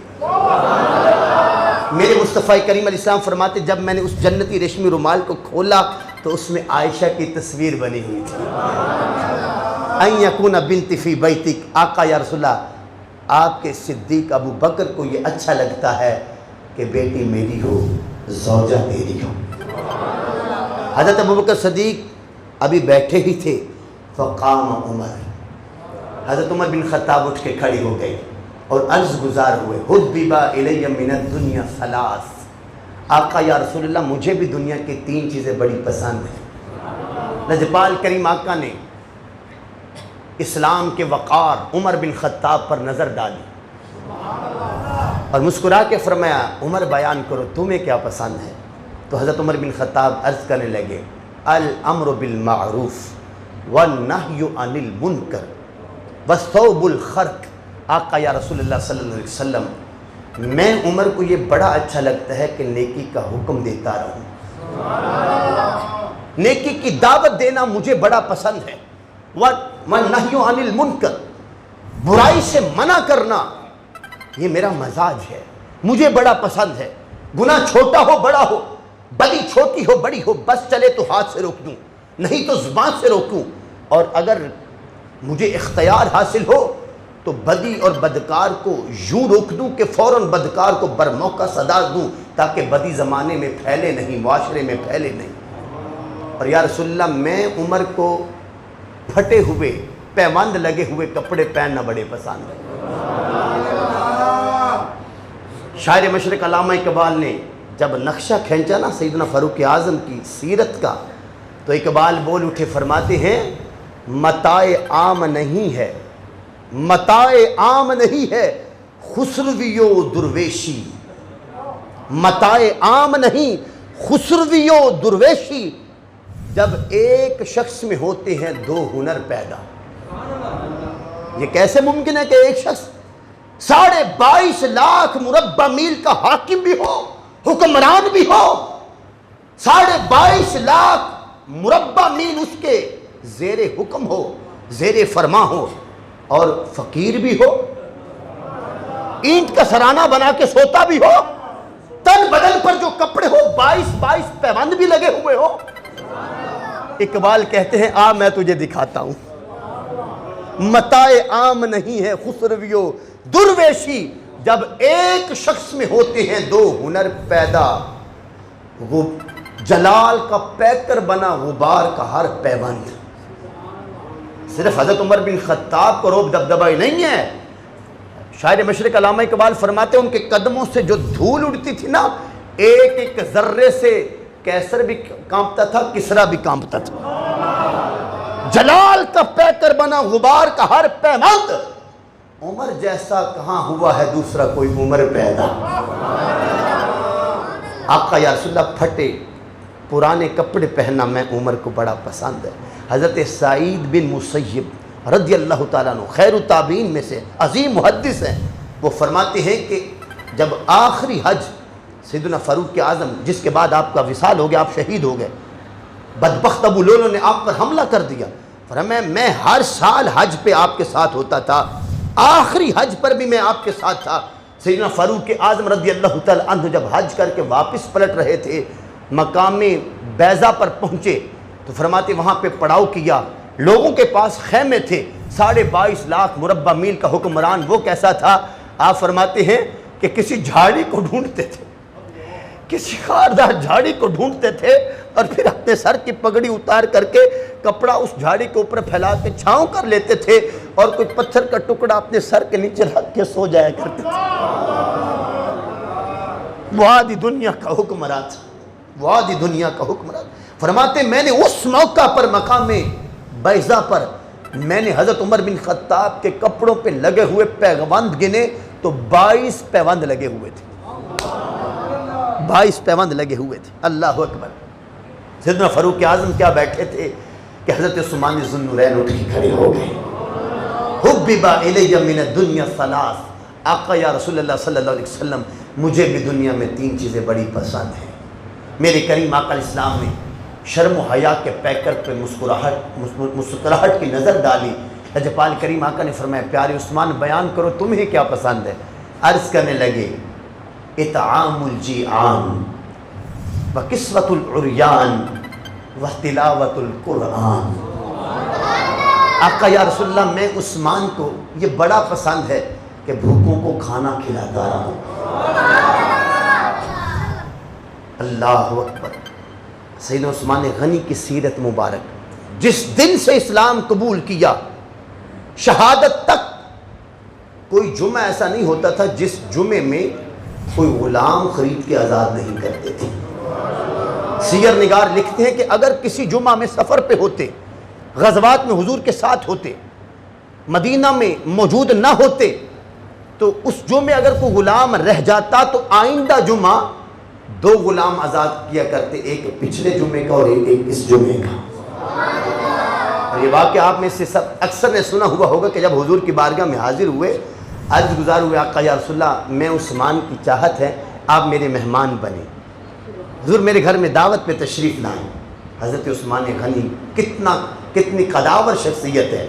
میرے مصطفیٰ کریم علیہ السلام فرماتے جب میں نے اس جنتی ریشمی رومال کو کھولا تو اس میں عائشہ کی تصویر بنی ہوئی تھی۔ ان یکون بنت فی بیتک، آقا یا رسول اللہ آپ کے صدیق ابو بکر کو یہ اچھا لگتا ہے کہ بیٹی میری ہو، زوجہ تیری ہو۔ حضرت ابو بکر صدیق ابھی بیٹھے ہی تھے، فقام عمر، حضرت عمر بن خطاب اٹھ کے کھڑی ہو گئی اور عرض گزار ہوئے، حبب الی من الدنیا ثلاث، آقا یا رسول اللہ مجھے بھی دنیا کی 3 چیزیں بڑی پسند ہیں۔ لجپال کریم آقا نے اسلام کے وقار عمر بن خطاب پر نظر ڈالی اور مسکرا کے فرمایا عمر بیان کرو تمہیں کیا پسند ہے؟ تو حضرت عمر بن خطاب عرض کرنے لگے، الامر بالمعروف والنہی عن المنکر وثوب الخرق۔ آقا یا رسول اللہ صلی اللہ علیہ وسلم میں عمر کو یہ بڑا اچھا لگتا ہے کہ نیکی کا حکم دیتا رہوں، نیکی کی دعوت دینا مجھے بڑا پسند ہے، والنہی عن المنکر، برائی سے منع کرنا یہ میرا مزاج ہے، مجھے بڑا پسند ہے، گناہ چھوٹا ہو بڑا ہو، بدی چھوٹی ہو بڑی ہو، بس چلے تو ہاتھ سے روک دوں، نہیں تو زبان سے روکوں، اور اگر مجھے اختیار حاصل ہو تو بدی اور بدکار کو یوں روک دوں کہ فوراً بدکار کو برموقع سزا دوں تاکہ بدی زمانے میں پھیلے نہیں، معاشرے میں پھیلے نہیں۔ اور یا رسول اللہ میں عمر کو پھٹے ہوئے پیوند لگے ہوئے کپڑے پہننا بڑے پسند ہے۔ شاعر مشرق علامہ اقبال نے جب نقشہ کھینچا نا سیدنا فاروق اعظم کی سیرت کا تو اقبال بول اٹھے، فرماتے ہیں متاع عام نہیں ہے، متاع عام نہیں ہے خسروی و درویشی، متاع عام نہیں خسروی و درویشی، جب ایک شخص میں ہوتے ہیں 2 ہنر پیدا۔ یہ کیسے ممکن ہے کہ ایک شخص 22.5 لاکھ مربع میل کا حاکم بھی ہو، حکمران بھی ہو، 22.5 لاکھ مربع میل اس کے زیر حکم ہو، زیر فرما ہو، اور فقیر بھی ہو، اینٹ کا سرانہ بنا کے سوتا بھی ہو، تن بدن پر جو کپڑے ہو 22 پیوند بھی لگے ہوئے ہو۔ اقبال کہتے ہیں آ میں تجھے دکھاتا ہوں، متاع عام نہیں ہے خسروی و درویشی، جب ایک شخص میں ہوتے ہیں 2 ہنر پیدا، وہ جلال کا پیکر بنا غبار کا ہر پیوند۔ صرف حضرت عمر بن خطاب کو روب دبدبہ ہی نہیں ہے، شاعر مشرق علامہ اقبال فرماتے ہیں ان کے قدموں سے جو دھول اڑتی تھی نا، ایک ایک ذرے سے کیسر بھی کانپتا تھا، کسرا بھی کانپتا تھا۔ جلال کا پیکر بنا غبار کا ہر پیوند، عمر جیسا کہاں ہوا ہے دوسرا کوئی عمر پیدا۔ آقا یا رسول اللہ پھٹے پرانے کپڑے پہننا میں عمر کو بڑا پسند ہے۔ حضرت سعید بن مسیب رضی اللہ تعالیٰ عنہ خیر التابعین میں سے عظیم محدث ہیں، وہ فرماتے ہیں کہ جب آخری حج سیدنا فاروق اعظم جس کے بعد آپ کا وصال ہو گیا، آپ شہید ہو گئے، بدبخت ابو لولو نے آپ پر حملہ کر دیا، فرمایا میں ہر سال حج پہ آپ کے ساتھ ہوتا تھا، آخری حج پر بھی میں آپ کے ساتھ تھا۔ سیدنا فاروق اعظم رضی اللہ تعالیٰ عنہ جب حج کر کے واپس پلٹ رہے تھے، مقام بیضا پر پہنچے تو فرماتے وہاں پہ پڑاؤ کیا، لوگوں کے پاس خیمے تھے، 22.5 لاکھ مربع میل کا حکمران وہ کیسا تھا؟ آپ فرماتے ہیں کہ کسی جھاڑی کو ڈھونڈتے تھے، کسی خاردار جھاڑی کو ڈھونڈتے تھے اور پھر اپنے سر کی پگڑی اتار کر کے کپڑا اس جھاڑی کے اوپر پھیلا کے چھاؤں کر لیتے تھے اور کوئی پتھر کا ٹکڑا اپنے سر کے نیچے رکھ کے سو جایا کرتے تھے۔ وہ آدھی دنیا کا حکمران تھا، وہ آدھی دنیا کا حکمران۔ فرماتے میں نے اس موقع پر مقام بیضا پر میں نے حضرت عمر بن خطاب کے کپڑوں پہ لگے ہوئے پیوند گنے تو 22 پیوند لگے ہوئے تھے، 22 پیوند لگے ہوئے تھے۔ اللہ اکبر۔ سیدنا فاروق اعظم کیا بیٹھے تھے کہ حضرت عثمان ذو النورین اٹھ کے کھڑے ہو گئے۔ حبب الی من الدنیا ثلاث، آقا یا رسول اللہ صلی اللہ علیہ وسلم مجھے بھی دنیا میں 3 چیزیں بڑی پسند ہیں۔ میرے کریم آقا علیہ السلام نے شرم و حیا کے پیکر پہ مسکراہٹ کی نظر ڈالی۔ لجپال کریم آقا نے فرمایا پیارے عثمان بیان کرو تمہیں کیا پسند ہے؟ عرض کرنے لگے اطعام الجیعان وکسوۃ العریان وتلاوۃ القرآن۔ آقا یا رسول اللہ میں عثمان کو یہ بڑا پسند ہے کہ بھوکوں کو کھانا کھلاتا رہا۔ اللہ اکبر۔ سیدنا عثمان غنی کی سیرت مبارک، جس دن سے اسلام قبول کیا شہادت تک کوئی جمعہ ایسا نہیں ہوتا تھا جس جمعے میں کوئی غلام خرید کے آزاد نہیں کرتے تھے۔ سیر نگار لکھتے ہیں کہ اگر کسی جمعہ میں سفر پہ ہوتے، غزوات میں حضور کے ساتھ ہوتے، مدینہ میں موجود نہ ہوتے، تو اس جمعے اگر کوئی غلام رہ جاتا تو آئندہ جمعہ 2 غلام آزاد کیا کرتے، ایک پچھلے جمعے کا اور ایک اس جمعے کا۔ اور یہ واقعہ آپ میں سے سب اکثر نے سنا ہوا ہوگا کہ جب حضور کی بارگاہ میں حاضر ہوئے، عرض گزار ہوئے آقا یا رسول اللہ میں عثمان کی چاہت ہے آپ میرے مہمان بنیں، حضور میرے گھر میں دعوت پہ تشریف لائیں۔ حضرت عثمان غنی کتنی قداور شخصیت ہے۔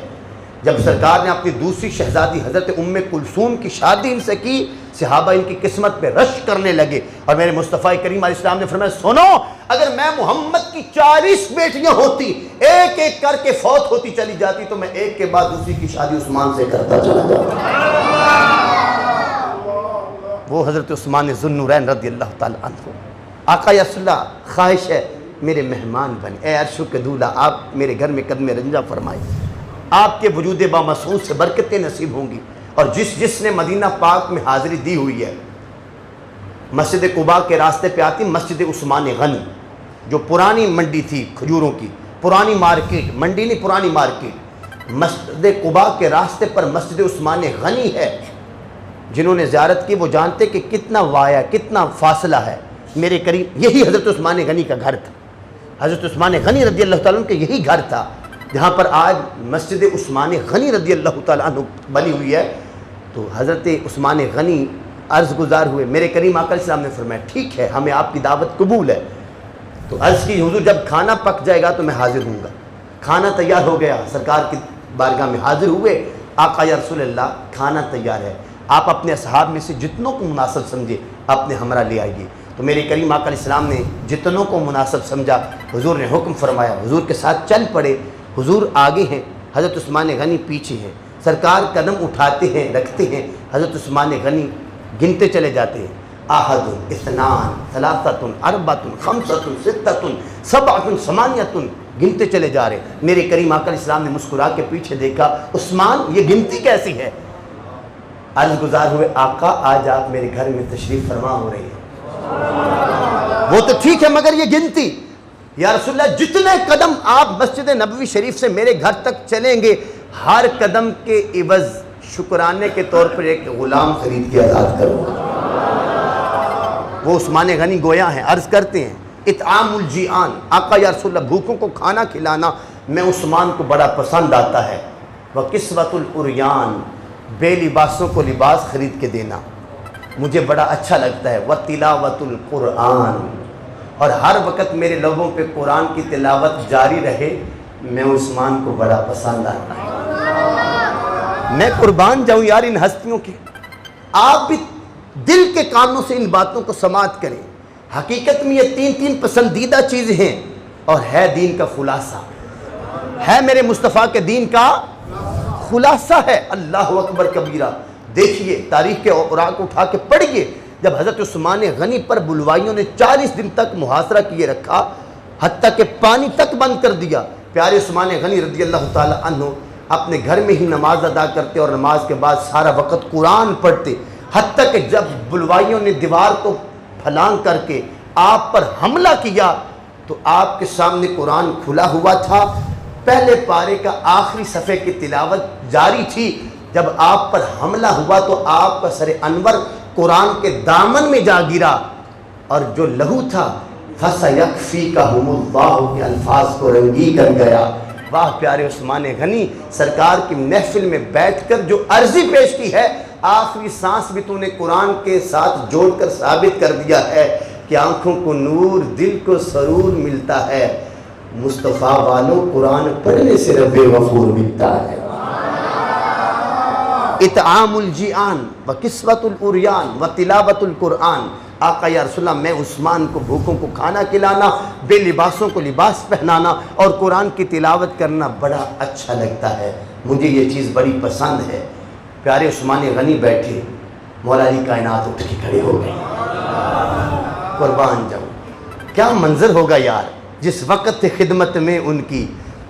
جب سرکار نے اپنی دوسری شہزادی حضرت ام کلثوم کی شادی ان سے کی، صحابہ ان کی قسمت پہ رش کرنے لگے اور میرے مصطفیٰ کریم علیہ السلام نے فرمایا سنو، اگر میں محمد کی 40 بیٹیاں ہوتی، ایک ایک کر کے فوت ہوتی چلی جاتی تو میں ایک کے بعد دوسری کی شادی عثمان سے کرتا چلا جاتا۔ وہ حضرت عثمان ذو النورین رضی اللہ تعالی عنہ۔ آقا یا رسول اللہ خواہش ہے میرے مہمان بنے، اے عرش کے دولہ آپ میرے گھر میں قدم رنجہ فرمائیں، آپ کے وجود بامسعود سے برکتیں نصیب ہوں گی۔ اور جس نے مدینہ پاک میں حاضری دی ہوئی ہے، مسجد قباء کے راستے پہ آتی مسجد عثمان غنی، جو پرانی منڈی تھی کھجوروں کی، پرانی مارکیٹ، منڈی نہیں پرانی مارکیٹ، مسجد قباء کے راستے پر مسجد عثمان غنی ہے۔ جنہوں نے زیارت کی وہ جانتے کہ کتنا وایا، کتنا فاصلہ ہے۔ میرے قریب یہی حضرت عثمان غنی کا گھر تھا، حضرت عثمان غنی رضی اللہ تعالیٰ عنہ کے یہی گھر تھا جہاں پر آج مسجد عثمان غنی رضی اللہ تعالیٰ عنہ بنی ہوئی ہے۔ تو حضرت عثمان غنی عرض گزار ہوئے، میرے کریم آقا علیہ السلام نے فرمایا ٹھیک ہے ہمیں آپ کی دعوت قبول ہے۔ تو عرض کی حضور جب کھانا پک جائے گا تو میں حاضر ہوں گا۔ کھانا تیار ہو گیا، سرکار کی بارگاہ میں حاضر ہوئے، آقا یا رسول اللہ کھانا تیار ہے، آپ اپنے اصحاب میں سے جتنوں کو مناسب سمجھے اپنے ہمراہ لے آئیے۔ تو میرے کریم آقا علیہ السلام نے جتنوں کو مناسب سمجھا، حضور نے حکم فرمایا، حضور کے ساتھ چل پڑے۔ حضور آگے ہیں، حضرت عثمان غنی پیچھے ہیں، سرکار قدم اٹھاتے ہیں رکھتے ہیں، حضرت عثمان غنی گنتے چلے جاتے ہیں، احد اثنان ثلاثۃ اربعۃ خمسۃ ستۃ سبعۃ ثمانیۃ، گنتے چلے جا رہے ہیں۔ میرے کریم آقا علیہ السلام نے مسکرا کے پیچھے دیکھا، عثمان یہ گنتی کیسی ہے؟ عرض گزار ہوئے آقا آج آپ میرے گھر میں تشریف فرما ہو رہے ہیں۔ وہ تو ٹھیک ہے مگر یہ گنتی؟ یا رسول اللہ جتنے قدم آپ مسجد نبوی شریف سے میرے گھر تک چلیں گے ہر قدم کے عوض شکرانے کے طور پر ایک غلام خرید کے آزاد کروں گا۔ وہ عثمان غنی گویا ہیں، عرض کرتے ہیں اطعام الجیعان، آقا یا رسول اللہ بھوکوں کو کھانا کھلانا میں عثمان کو بڑا پسند آتا ہے۔ وَقِسْوَةُ الْعُرْيَانِ، بے لباسوں کو لباس خرید کے دینا مجھے بڑا اچھا لگتا ہے۔ وَتِلَاوَةُ الْقُرْآنِ، اور ہر وقت میرے لوگوں پہ قرآن کی تلاوت جاری رہے، میں عثمان کو بڑا پسند آتا ہے۔ میں قربان جاؤں یار ان ہستیوں کے۔ آپ بھی دل کے کانوں سے ان باتوں کو سماعت کریں۔ حقیقت میں یہ تین پسندیدہ چیزیں ہیں اور ہے دین کا خلاصہ، ہے میرے مصطفیٰ کے دین کا خلاصہ ہے۔ اللہ اکبر کبیرہ۔ دیکھیے تاریخ کے اوراق اٹھا کے پڑھیے، جب حضرت عثمان غنی پر بلوائیوں نے 40 دن تک محاصرہ کیے رکھا، حتیٰ کہ پانی تک بند کر دیا، پیارے عثمان غنی رضی اللہ تعالی عنہ اپنے گھر میں ہی نماز ادا کرتے اور نماز کے بعد سارا وقت قرآن پڑھتے، حتیٰ کہ جب بلوائیوں نے دیوار کو پھلانگ کر کے آپ پر حملہ کیا تو آپ کے سامنے قرآن کھلا ہوا تھا، پہلے پارے کا آخری صفحے کی تلاوت جاری تھی۔ جب آپ پر حملہ ہوا تو آپ کا سر انور قرآن کے دامن میں جا گرا، اور جو لہو تھا فَسَيَكْفِيكَهُمُ اللَّهُ کے الفاظ کو رنگی کر گیا۔ واہ پیارے عثمان غنی، سرکار کی محفل میں بیٹھ کر جو عرضی پیش کی ہے، آخری سانس بھی تو نے قرآن کے ساتھ جوڑ کر ثابت کر دیا ہے کہ آنکھوں کو نور، دل کو سرور ملتا ہے، مصطفیٰ والوں قرآن پڑھنے سے رب غفور ملتا ہے۔ اطعام الجیعان وکسوۃ العریان وتلاوۃ القرآن، آقا یا رسول اللہ میں عثمان کو بھوکوں کو کھانا کھلانا، بے لباسوں کو لباس پہنانا اور قرآن کی تلاوت کرنا بڑا اچھا لگتا ہے، مجھے یہ چیز بڑی پسند ہے۔ پیارے عثمان غنی بیٹھے، مولا علی کائنات اٹھ کے کھڑے ہو گئے۔ قربان جاؤں، کیا منظر ہوگا یار جس وقت خدمت میں ان کی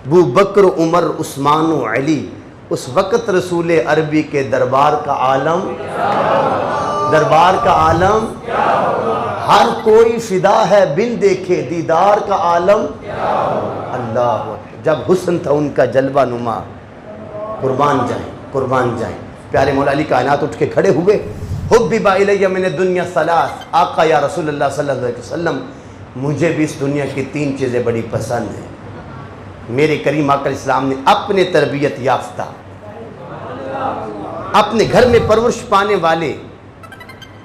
ابو بکر، عمر، عثمان و علی، اس وقت رسول عربی کے دربار کا عالم، دربار کا عالم، ہر کوئی فدا ہے بن دیکھے دیدار کا عالم۔ اللہ اکبر، جب حسن تھا ان کا جلوہ نما، قربان جائیں، قربان جائیں۔ پیارے مولا علی کائنات اٹھ کے کھڑے ہوئے، حبب الی من الدنیا ثلاث، آقا یا رسول اللہ صلی اللہ علیہ وسلم مجھے بھی اس دنیا کی 3 چیزیں بڑی پسند ہیں۔ میرے کریم آقا اسلام نے اپنے تربیت یافتہ، اپنے گھر میں پرورش پانے والے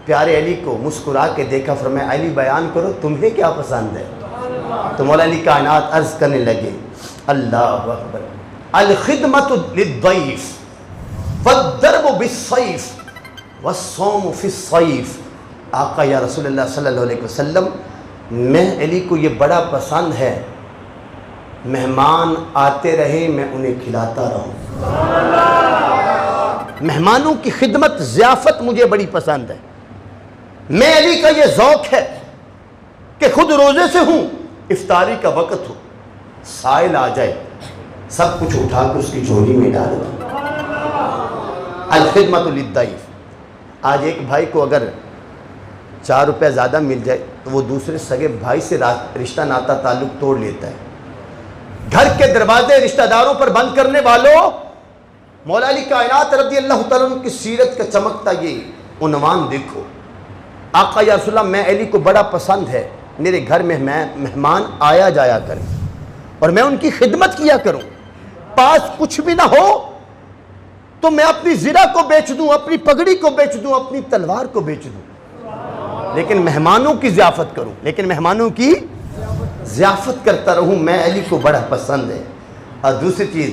پیارے علی کو مسکرا کے دیکھا، فرمایا علی بیان کرو تمہیں کیا پسند ہے؟ تو مولا علی کائنات عرض کرنے لگے، اللہ اکبر، الخدمت للضیف والضرب بالسیف والصوم فی الصیف۔ آقا یا رسول اللہ صلی اللہ علیہ وسلم میں علی کو یہ بڑا پسند ہے، مہمان آتے رہے میں انہیں کھلاتا رہوں، مہمانوں کی خدمت ضیافت مجھے بڑی پسند ہے۔ میں علی کا یہ ذوق ہے کہ خود روزے سے ہوں، افطاری کا وقت ہو، سائل آ جائے، سب کچھ اٹھا کے اس کی جھولی میں ڈال دوں۔ الخدمت للضیف۔ آج ایک بھائی کو اگر 4 روپے زیادہ مل جائے تو وہ دوسرے سگے بھائی سے رشتہ ناتا تعلق توڑ لیتا ہے۔ گھر کے دروازے رشتہ داروں پر بند کرنے والوں، مولا علی کائنات رضی اللہ تعالیٰ عنہ کی سیرت کا چمکتا یہ عنوان دیکھو، آقا یا رسول اللہ میں علی کو بڑا پسند ہے میرے گھر میں مہمان آیا جایا کریں اور میں ان کی خدمت کیا کروں، پاس کچھ بھی نہ ہو تو میں اپنی زرہ کو بیچ دوں، اپنی پگڑی کو بیچ دوں، اپنی تلوار کو بیچ دوں، لیکن مہمانوں کی ضیافت کروں، لیکن مہمانوں کی ضیافت کرتا رہوں، میں علی کو بڑا پسند ہے۔ اور دوسری چیز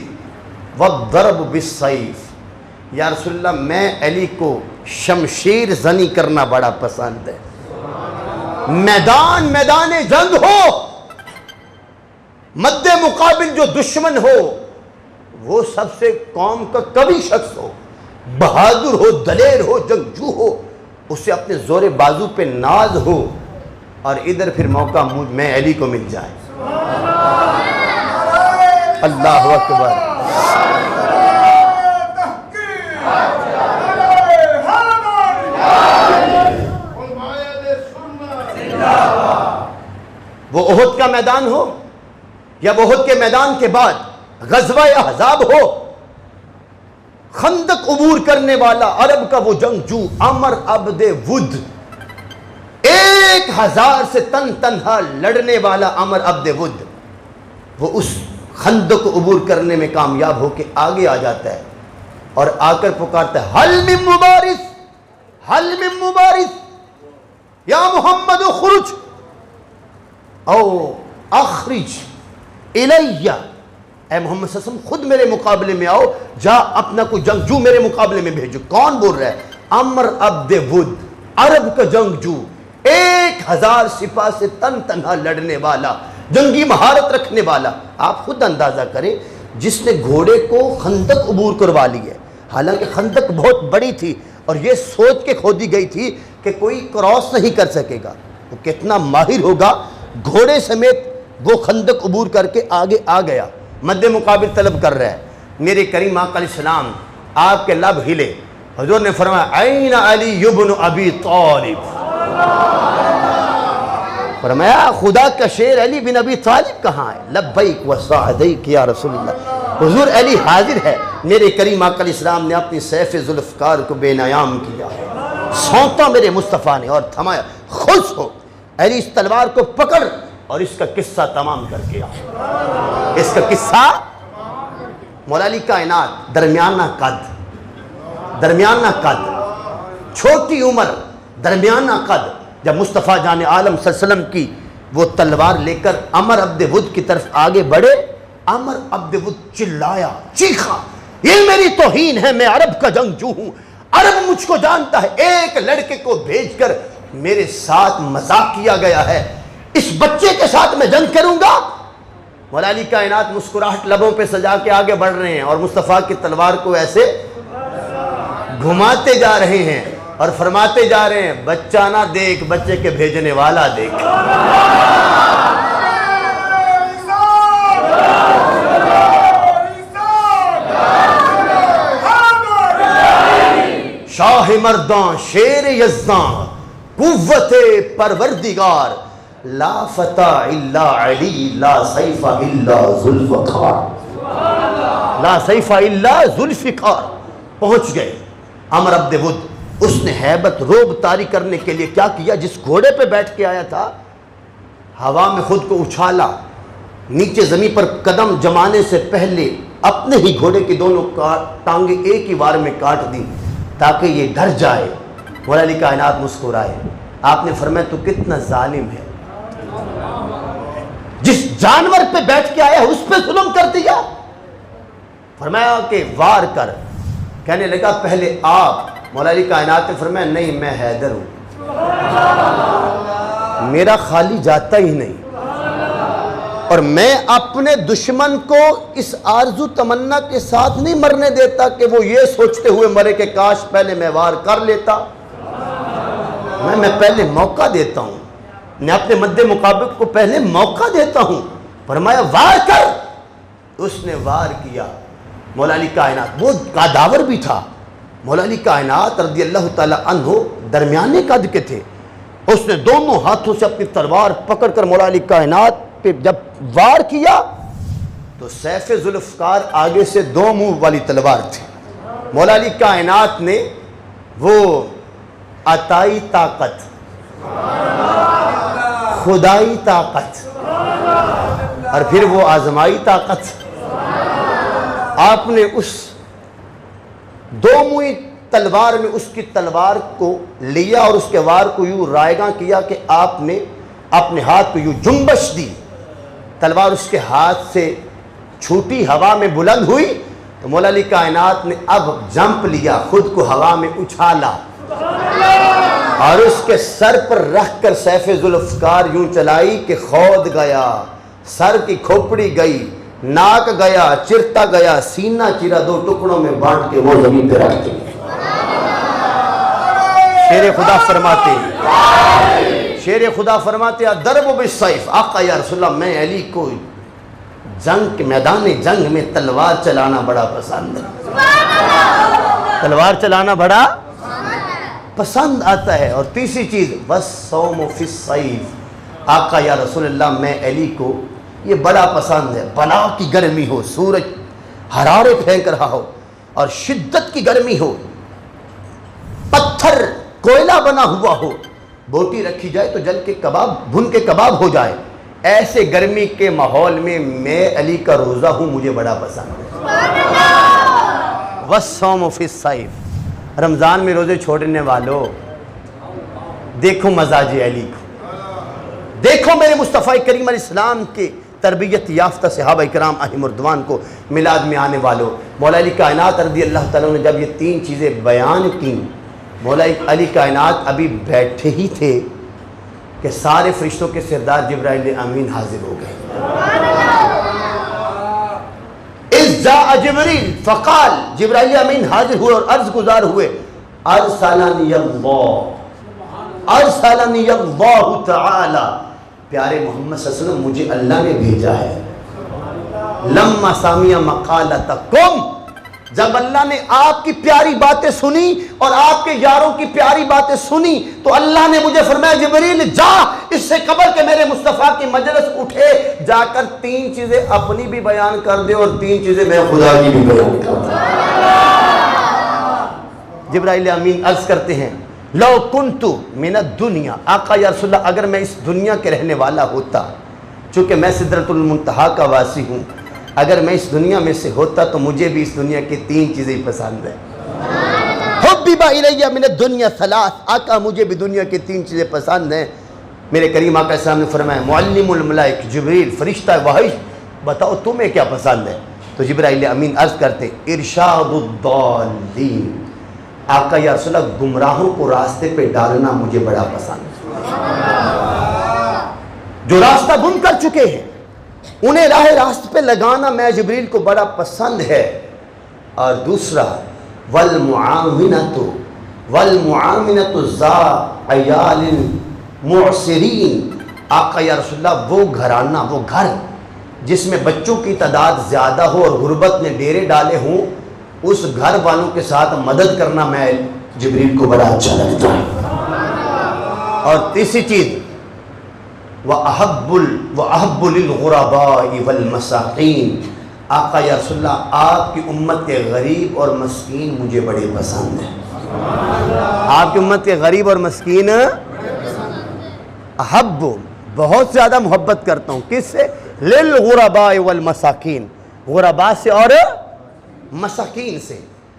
وَالضَّرْبُ بِالسَّيْفِ، یا رسول اللہ میں علی کو شمشیر زنی کرنا بڑا پسند ہے۔ میدان جنگ ہو، مد مقابل جو دشمن ہو، وہ سب سے قوم کا قوی شخص ہو، بہادر ہو، دلیر ہو، جنگجو ہو، اسے اپنے زور بازو پہ ناز ہو، اور ادھر پھر موقع میں علی کو مل جائے۔ اللہ اکبر۔ وہ احد کا میدان ہو یا وہ احد کے میدان کے بعد غزوہ احزاب ہو، خندق عبور کرنے والا عرب کا وہ جنگجو عمر عبد ود، 1000 سے تنہا لڑنے والا عمر عبد ود، وہ اس خندق کو عبور کرنے میں کامیاب ہو کے آگے آ جاتا ہے اور آ کر پکارتا ہے حل من مبارز، حل من مبارز، یا محمد خرج او اخرج الیہ، اے محمد صلی اللہ علیہ وسلم خود میرے مقابلے میں آؤ، جا اپنا کوئی جنگجو میرے مقابلے میں بھیجو۔ کون بول رہا ہے؟ عمر عبد ود، عرب کا جنگجو، 1000 سپاہ سے تنہا لڑنے والا، جنگی مہارت رکھنے والا۔ آپ خود اندازہ کریں، جس نے گھوڑے کو خندق عبور کروا لی ہے، حالانکہ خندق بہت بڑی تھی اور یہ سوچ کے کھودی گئی تھی کہ کوئی کراس نہیں کر سکے گا، وہ کتنا ماہر ہوگا، گھوڑے سمیت وہ خندق عبور کر کے آگے آ گیا، مد مقابل طلب کر رہا ہے۔ میرے کریم آقا علیہ السلام، آپ کے لب ہلے، حضور نے فرمایا این علی بن ابی طالب، فرمایا خدا کا شیر علی بن ابی طالب کہاں ہے؟ لبیک و سعدیک یا رسول اللہ، حضور علی حاضر ہے۔ میرے کریم آقا علیہ السلام نے اپنی سیف ذوالفقار کو بے نیام کیا، سونتا میرے مصطفیٰ نے اور تھمایا، خوش ہو علی اس تلوار کو پکڑ اور اس کا قصہ تمام کر کے آ۔ اس کا قصہ، مولا علی کائنات، درمیانہ قد، چھوٹی عمر، درمیانہ قد، جب مصطفیٰ جان عالم صلی اللہ علیہ وسلم کی وہ تلوار لے کر عمر عبد ود کی طرف آگے بڑھے، عمر عبد ود چلایا، چیخا، یہ میری توہین ہے، میں عرب کا جنگجو ہوں، عرب مجھ کو جانتا ہے، ایک لڑکے کو بھیج کر میرے ساتھ مذاق کیا گیا ہے، اس بچے کے ساتھ میں جنگ کروں گا۔ مولا علی کائنات مسکراہٹ لبوں پہ سجا کے آگے بڑھ رہے ہیں اور مصطفیٰ کی تلوار کو ایسے گھماتے جا رہے ہیں اور فرماتے جا رہے ہیں، بچہ نہ دیکھ، بچے کے بھیجنے والا دیکھ۔ شاہ مردان، شیر یزدان، قوت پروردگار، لا فتح الا علی، لا سیف الا ذوالفقار، لا سیف الا ذوالفقار۔ پہنچ گئے عمر عبد ود، اس نے ہیبت روب طاری کرنے کے لیے کیا کیا؟ جس گھوڑے پہ بیٹھ کے آیا تھا، ہوا میں خود کو اچھالا، نیچے زمین پر قدم جمانے سے پہلے اپنے ہی گھوڑے کی دونوں ٹانگیں ایک ہی وار میں کاٹ دی تاکہ یہ ڈر جائے۔ مولا علی کائنات مسکرائے، آپ نے فرمایا تو کتنا ظالم ہے، جس جانور پہ بیٹھ کے آیا اس پہ ظلم کر دیا۔ فرمایا کہ وار کر، کہنے لگا پہلے آپ۔ مولا علی کائنات نے فرمایا نہیں، میں حیدر ہوں، میرا خالی جاتا ہی نہیں، اور میں اپنے دشمن کو اس آرزو تمنا کے ساتھ نہیں مرنے دیتا کہ وہ یہ سوچتے ہوئے مرے کہ کاش پہلے میں وار کر لیتا، میں پہلے موقع دیتا ہوں، میں اپنے مد مقابل کو پہلے موقع دیتا ہوں۔ فرمایا وار کر، اس نے وار کیا۔ مولا علی کائنات وہ قداور بھی تھا، مولا علی کائنات رضی اللہ تعالی عنہ درمیانے قد کے تھے، اس نے دونوں ہاتھوں سے اپنی تلوار پکڑ کر مولا علی کائنات پہ جب وار کیا تو سیف ذوالفقار آگے سے 2 منہ والی تلوار تھی۔ مولا علی کائنات نے وہ عطائی طاقت، خدائی طاقت اور پھر وہ آزمائی طاقت، آپ نے اس 2 منہ تلوار میں اس کی تلوار کو لیا اور اس کے وار کو یوں رائیگاں کیا کہ آپ نے اپنے ہاتھ کو یوں جنبش دی، تلوار اس کے ہاتھ سے چھوٹی، ہوا میں بلند ہوئی تو مولا علی کائنات نے اب جمپ لیا، خود کو ہوا میں اچھالا اور اس کے سر پر رکھ کر سیف ذوالفقار یوں چلائی کہ خود گیا، سر کی کھوپڑی گئی، ناک گیا، چرتا گیا، سینہ چرا، 2 ٹکڑوں میں بانٹ کے وہ زمین پہ رکھ دی۔ شیر خدا فرماتے ضرب بالسیف، آقا یا رسول اللہ میں علی کو جنگ کے میدان جنگ میں تلوار چلانا بڑا پسند ہے، تلوار چلانا بڑا پسند آتا ہے۔ اور تیسری چیز والصوم فی الصیف، آقا یا رسول اللہ میں علی کو یہ بڑا پسند ہے، بلا کی گرمی ہو، سورج حرارے پھینک رہا ہو، اور شدت کی گرمی ہو، پتھر کوئلہ بنا ہوا ہو، بوٹی رکھی جائے تو جل کے کباب، بھن کے کباب ہو جائے، ایسے گرمی کے ماحول میں میں علی کا روزہ ہوں، مجھے بڑا پسند ہے۔ وَالصَّوْمُ فِي الصَّيْفِ، رمضان میں روزے چھوڑنے والوں دیکھو مزاج علی کو، دیکھو میرے مصطفیٰ کریم علیہ السلام کے تربیت یافتہ صحابہ کرام علیہم رضوان کو، میلاد میں آنے والوں، مولا علی کائنات رضی اللہ تعالیٰ نے جب یہ 3 چیزیں بیان کی، مولا علی کائنات ابھی بیٹھے ہی تھے کہ سارے فرشتوں کے سردار جبرائیل امین حاضر ہو گئے۔ اذ جاء جبریل فقال، جبرائیل امین حاضر ہوئے اور عرض گزار ہوئے، ارسلنی اللہ تعالی، پیارے محمد صلی اللہ علیہ وسلم مجھے اللہ نے بھیجا ہے۔ لما سامع مقالتکم، جب اللہ نے آپ کی پیاری باتیں سنی اور آپ کے یاروں کی پیاری باتیں سنی تو اللہ نے مجھے فرمایا جبریل جا اس سے قبل کہ میرے مصطفیٰ کی مجلس اٹھے، جا کر 3 چیزیں اپنی بھی بیان کر دے اور 3 چیزیں میں خدا کی بھی بیان کر دوں۔ جبرائیل امین عرض کرتے ہیں لو کنت من الدنیا، آقا یا رسول اللہ اگر میں اس دنیا کے رہنے والا ہوتا، چونکہ میں سدرۃ المنتہا کا واسی ہوں، اگر میں اس دنیا میں سے ہوتا تو مجھے بھی اس دنیا کی 3 چیزیں پسند ہیں۔ حبب الی من الدنیا 3، آقا مجھے بھی دنیا کی 3 چیزیں پسند ہیں۔ میرے کریم آقا السلام نے فرمایا معلم الملائک جبریل، فرشتہ وحی، بتاؤ تمہیں کیا پسند ہے؟ تو جبرائیل امین عرض کرتے ارشاد الضالین، آقا یا رسول اللہ گمراہوں کو راستے پہ ڈالنا مجھے بڑا پسند ہے، جو راستہ گم کر چکے ہیں انہیں راہ راست پہ لگانا میں جبریل کو بڑا پسند ہے۔ اور دوسرا والمعاونۃ ذا عیال معسرین، آقا یا رسول اللہ وہ گھرانہ، وہ گھر جس میں بچوں کی تعداد زیادہ ہو اور غربت نے ڈیرے ڈالے ہوں، اس گھر والوں کے ساتھ مدد کرنا میں جبریل کو بڑا اچھا لگتا ہے۔ اور تیسری چیز وَأَحَبُّ لِلْغُرَبَاءِ وَالْمَسَاقِينَ، آقا یا رسول اللہ آپ کی امت کے غریب اور مسکین مجھے بڑے پسند ہیں۔ آپ کی امت کے غریب اور مسکین احب، بہت زیادہ محبت کرتا ہوں، کس سے؟ لِلْغُرَبَاءِ وَالْمَسَاقِينَ، غرباء سے اور مساکین سے۔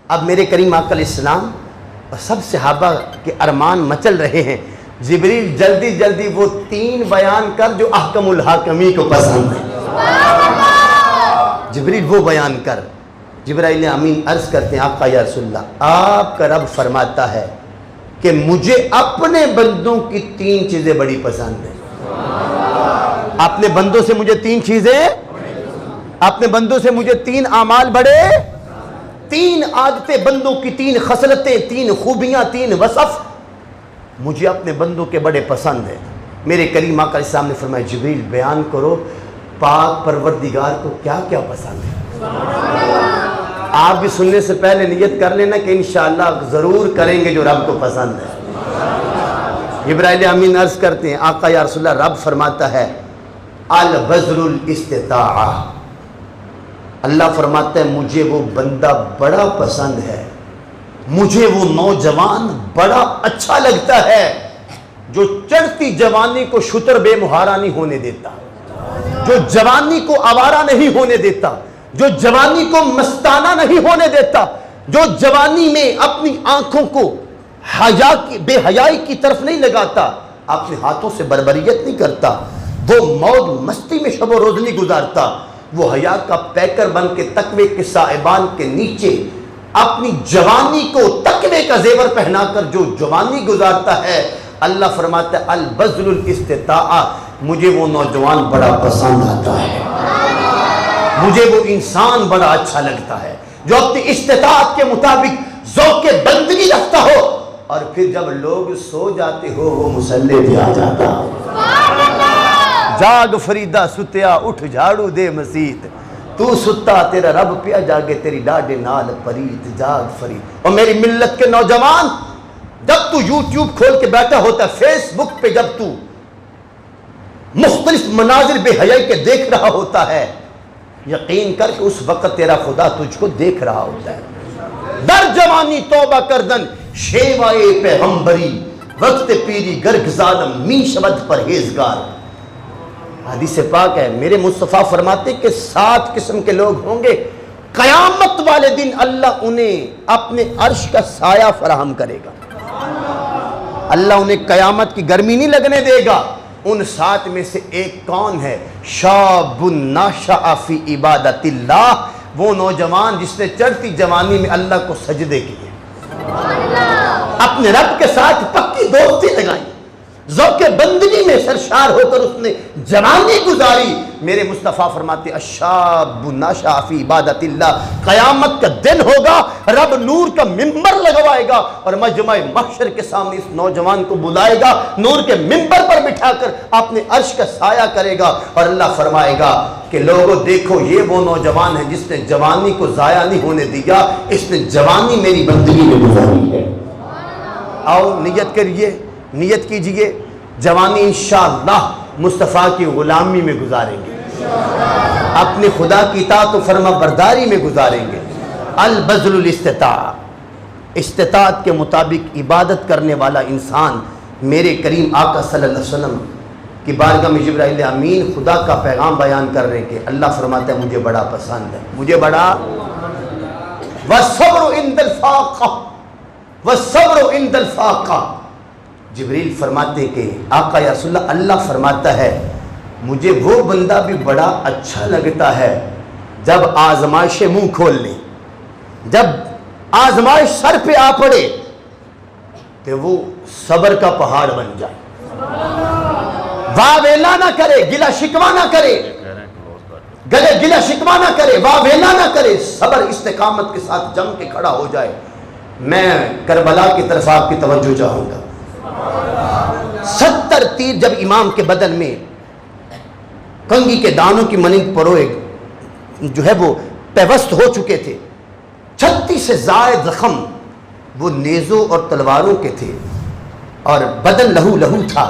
اب میرے کریم آقا علیہ السلام اور سب صحابہ کے ارمان مچل رہے ہیں، جبریل جلدی جلدی وہ 3 بیان کر جو احکم الحاکمی کو پسند ہے، جبریل وہ بیان کر۔ جبرائیل امین عرض کرتے ہیں آقا یا رسول اللہ آپ کا رب فرماتا ہے کہ مجھے اپنے بندوں کی 3 چیزیں بڑی پسند ہیں، اپنے بندوں سے مجھے 3 چیزیں، اپنے بندوں سے مجھے 3 اعمال بڑے، 3 عادتیں بندوں کی، 3 خصلتیں، 3 خوبیاں، 3 وصف مجھے اپنے بندوں کے بڑے پسند ہیں۔ میرے کریم آقا علیہ السلام نے فرمایا جبریل بیان کرو پاک پروردگار کو کیا کیا پسند ہے۔ آپ بھی سننے سے پہلے نیت کر لینا کہ انشاءاللہ ضرور کریں گے جو رب کو پسند ہے۔ جبرائیل امین عرض کرتے ہیں آقا یا رسول اللہ رب فرماتا ہے البذل الاستطاعہ، اللہ فرماتا ہے مجھے وہ بندہ بڑا پسند ہے، مجھے وہ نوجوان بڑا اچھا لگتا ہے جو چڑھتی جوانی کو شتر بے مہارا نہیں ہونے دیتا، جو جوانی کو آوارہ نہیں ہونے دیتا، جو جوانی کو مستانہ نہیں ہونے دیتا، جو جوانی میں اپنی آنکھوں کو بے حیائی کی طرف نہیں لگاتا، اپنے ہاتھوں سے بربریت نہیں کرتا، وہ موج مستی میں شب و روز نہیں گزارتا، وہ حیا کا پیکر بن کے تقوی کے سائبان کے نیچے اپنی جوانی کو تقوی کا زیور پہنا کر جو جوانی گزارتا ہے، اللہ فرماتا ہے البذل الاستطاعہ مجھے وہ نوجوان بڑا پسند آتا ہے، مجھے وہ انسان بڑا اچھا لگتا ہے جو اپنی استطاعت کے مطابق ذوق بندگی رکھتا ہو، اور پھر جب لوگ سو جاتے ہو وہ مصلی پہ آ جاتا ہو۔ جاگ فریدہ ستیا اٹھ جھاڑو دے مسیت، تو ستا تیرا رب پیا جاگے تیری ڈاڈے نال پریت، جاگ فرید۔ اور میری ملت کے نوجوان جب تو یوٹیوب کھول کے بیٹھا ہوتا ہے، فیس بک پہ جب تو مختلف مناظر بے حیائی کے دیکھ رہا ہوتا ہے، یقین کر کہ اس وقت تیرا خدا تجھ کو دیکھ رہا ہوتا ہے۔ در جوانی توبہ کردن شیوائے پیغمبری وقت پیری گرگ ظالم می شبد پرہیزگار. حدیث پاک ہے. میرے مصطفیٰ فرماتے کہ 7 قسم کے لوگ ہوں گے قیامت والے دن اللہ انہیں اپنے عرش کا سایہ فراہم کرے گا. اللہ انہیں قیامت کی گرمی نہیں لگنے دے گا. ان 7 میں سے ایک کون ہے؟ شاب ناشأ فی عبادت اللہ، وہ نوجوان جس نے چڑھتی جوانی میں اللہ کو سجدے کیے، اپنے رب کے ساتھ پکی دوستی لگائی، ذوق بندگی میں سرشار ہو کر اس نے جوانی گزاری. میرے مصطفیٰ فرماتے الشاب ناشأ فی عبادت اللہ، قیامت کا دن ہوگا، رب نور کا ممبر لگوائے گا اور مجمع محشر کے سامنے اس نوجوان کو بلائے گا، نور کے ممبر پر بٹھا کر اپنے عرش کا سایہ کرے گا اور اللہ فرمائے گا کہ لوگوں دیکھو یہ وہ نوجوان ہے جس نے جوانی کو ضائع نہیں ہونے دیا، اس نے جوانی میری بندگی میں گزاری ہے. آؤ نیت کریے، نیت کیجئے جوانی انشاءاللہ مصطفیٰ کی غلامی میں گزاریں گے، اپنے خدا کی اطاعت و فرما برداری میں گزاریں گے. البذل الاستطاع، استطاعت کے مطابق عبادت کرنے والا انسان. میرے کریم آقا صلی اللہ علیہ وسلم کی بارگاہ میں جبرائیل امین خدا کا پیغام بیان کر رہے کہ اللہ فرماتا ہے مجھے بڑا پسند ہے، مجھے بڑا. والصبر عند الفاقہ، والصبر عند الفاقہ. جبریل فرماتے ہیں کہ آقا یا رسول اللہ، اللہ فرماتا ہے مجھے وہ بندہ بھی بڑا اچھا لگتا ہے جب آزمائشیں منہ کھول لیں، جب آزمائش سر پہ آ پڑے کہ وہ صبر کا پہاڑ بن جائے، واہ ویلا نہ کرے، گلہ شکوہ نہ کرے، گلہ شکوہ نہ کرے، واہ ویلا نہ کرے، صبر استقامت کے ساتھ جم کے کھڑا ہو جائے. میں کربلا کی طرف آپ کی توجہ چاہوں گا. 70 تیر جب امام کے بدن میں کنگھی کے دانوں کی مانند پروئے جو ہے وہ پیوست ہو چکے تھے، 36 سے زائد زخم وہ نیزوں اور تلواروں کے تھے اور بدن لہو لہو تھا.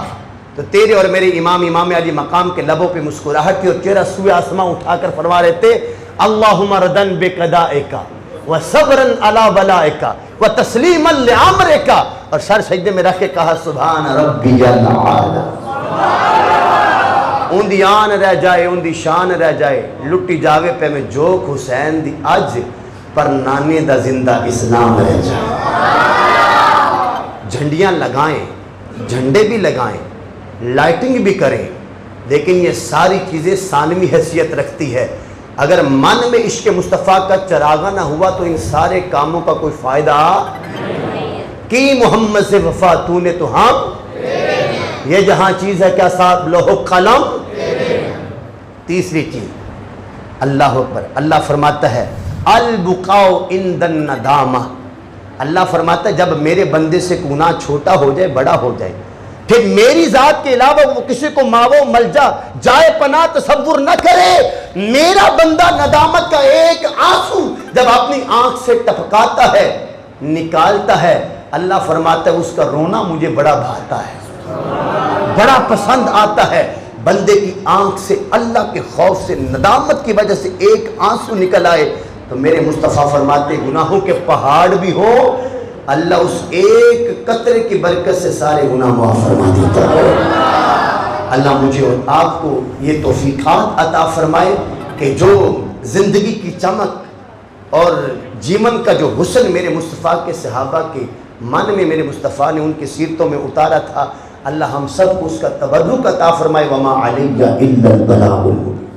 تو تیرے اور میرے امام علی مقام کے لبوں پہ مسکراہٹ تھی اور چہرہ سوئے آسماں اٹھا کر فرما رہے تھے اللہم ردن بقضائک وصبرا علی بلائک وتسلیما لامرک، اور سر سجدے میں رکھ کے کہا سبحان ربی العالی. ان دی آن رہ جائے، ان دی شان رہ جائے، لٹی جاوے پہ میں جوک حسین دی اج پر نانے دا زندہ اسلام رہ جائے. جھنڈیاں لگائیں، جھنڈے بھی لگائیں، لائٹنگ بھی کریں، لیکن یہ ساری چیزیں ثانوی حیثیت رکھتی ہے. اگر من میں عشق مصطفیٰ کا چراغاں نہ ہوا تو ان سارے کاموں کا کوئی فائدہ کی. محمد سے وفا تو نے تو ہم، یہ جہاں چیز ہے کیا صاحب لوح قلم. تیسری چیز اللہ اکبر، اللہ فرماتا ہے البقاء عند الندامہ. اللہ فرماتا ہے جب میرے بندے سے گناہ چھوٹا ہو جائے، بڑا ہو جائے، پھر میری ذات کے علاوہ وہ کسی کو ماو ملجا جائے پناہ تصور نہ کرے. میرا بندہ ندامت کا ایک آنسو جب اپنی آنکھ سے ٹپکاتا ہے، نکالتا ہے، اللہ فرماتا ہے اس کا رونا مجھے بڑا بھاتا ہے، بڑا پسند آتا ہے. بندے کی آنکھ سے اللہ کے خوف سے، ندامت کی وجہ سے ایک آنسو نکل آئے تو میرے مصطفیٰ فرماتے گناہوں کے پہاڑ بھی ہو، اللہ اس ایک قطرے کی برکت سے سارے گناہ معاف فرما دیتا ہے. اللہ مجھے اور آپ کو یہ توفیقات عطا فرمائے کہ جو زندگی کی چمک اور جیون کا جو حسن میرے مصطفیٰ کے صحابہ کے من میں میرے مصطفیٰ نے ان کی سیرتوں میں اتارا تھا، اللہ ہم سب کو اس کا تبرک عطا فرمائے. وما علیہ الا البلاغ المبین.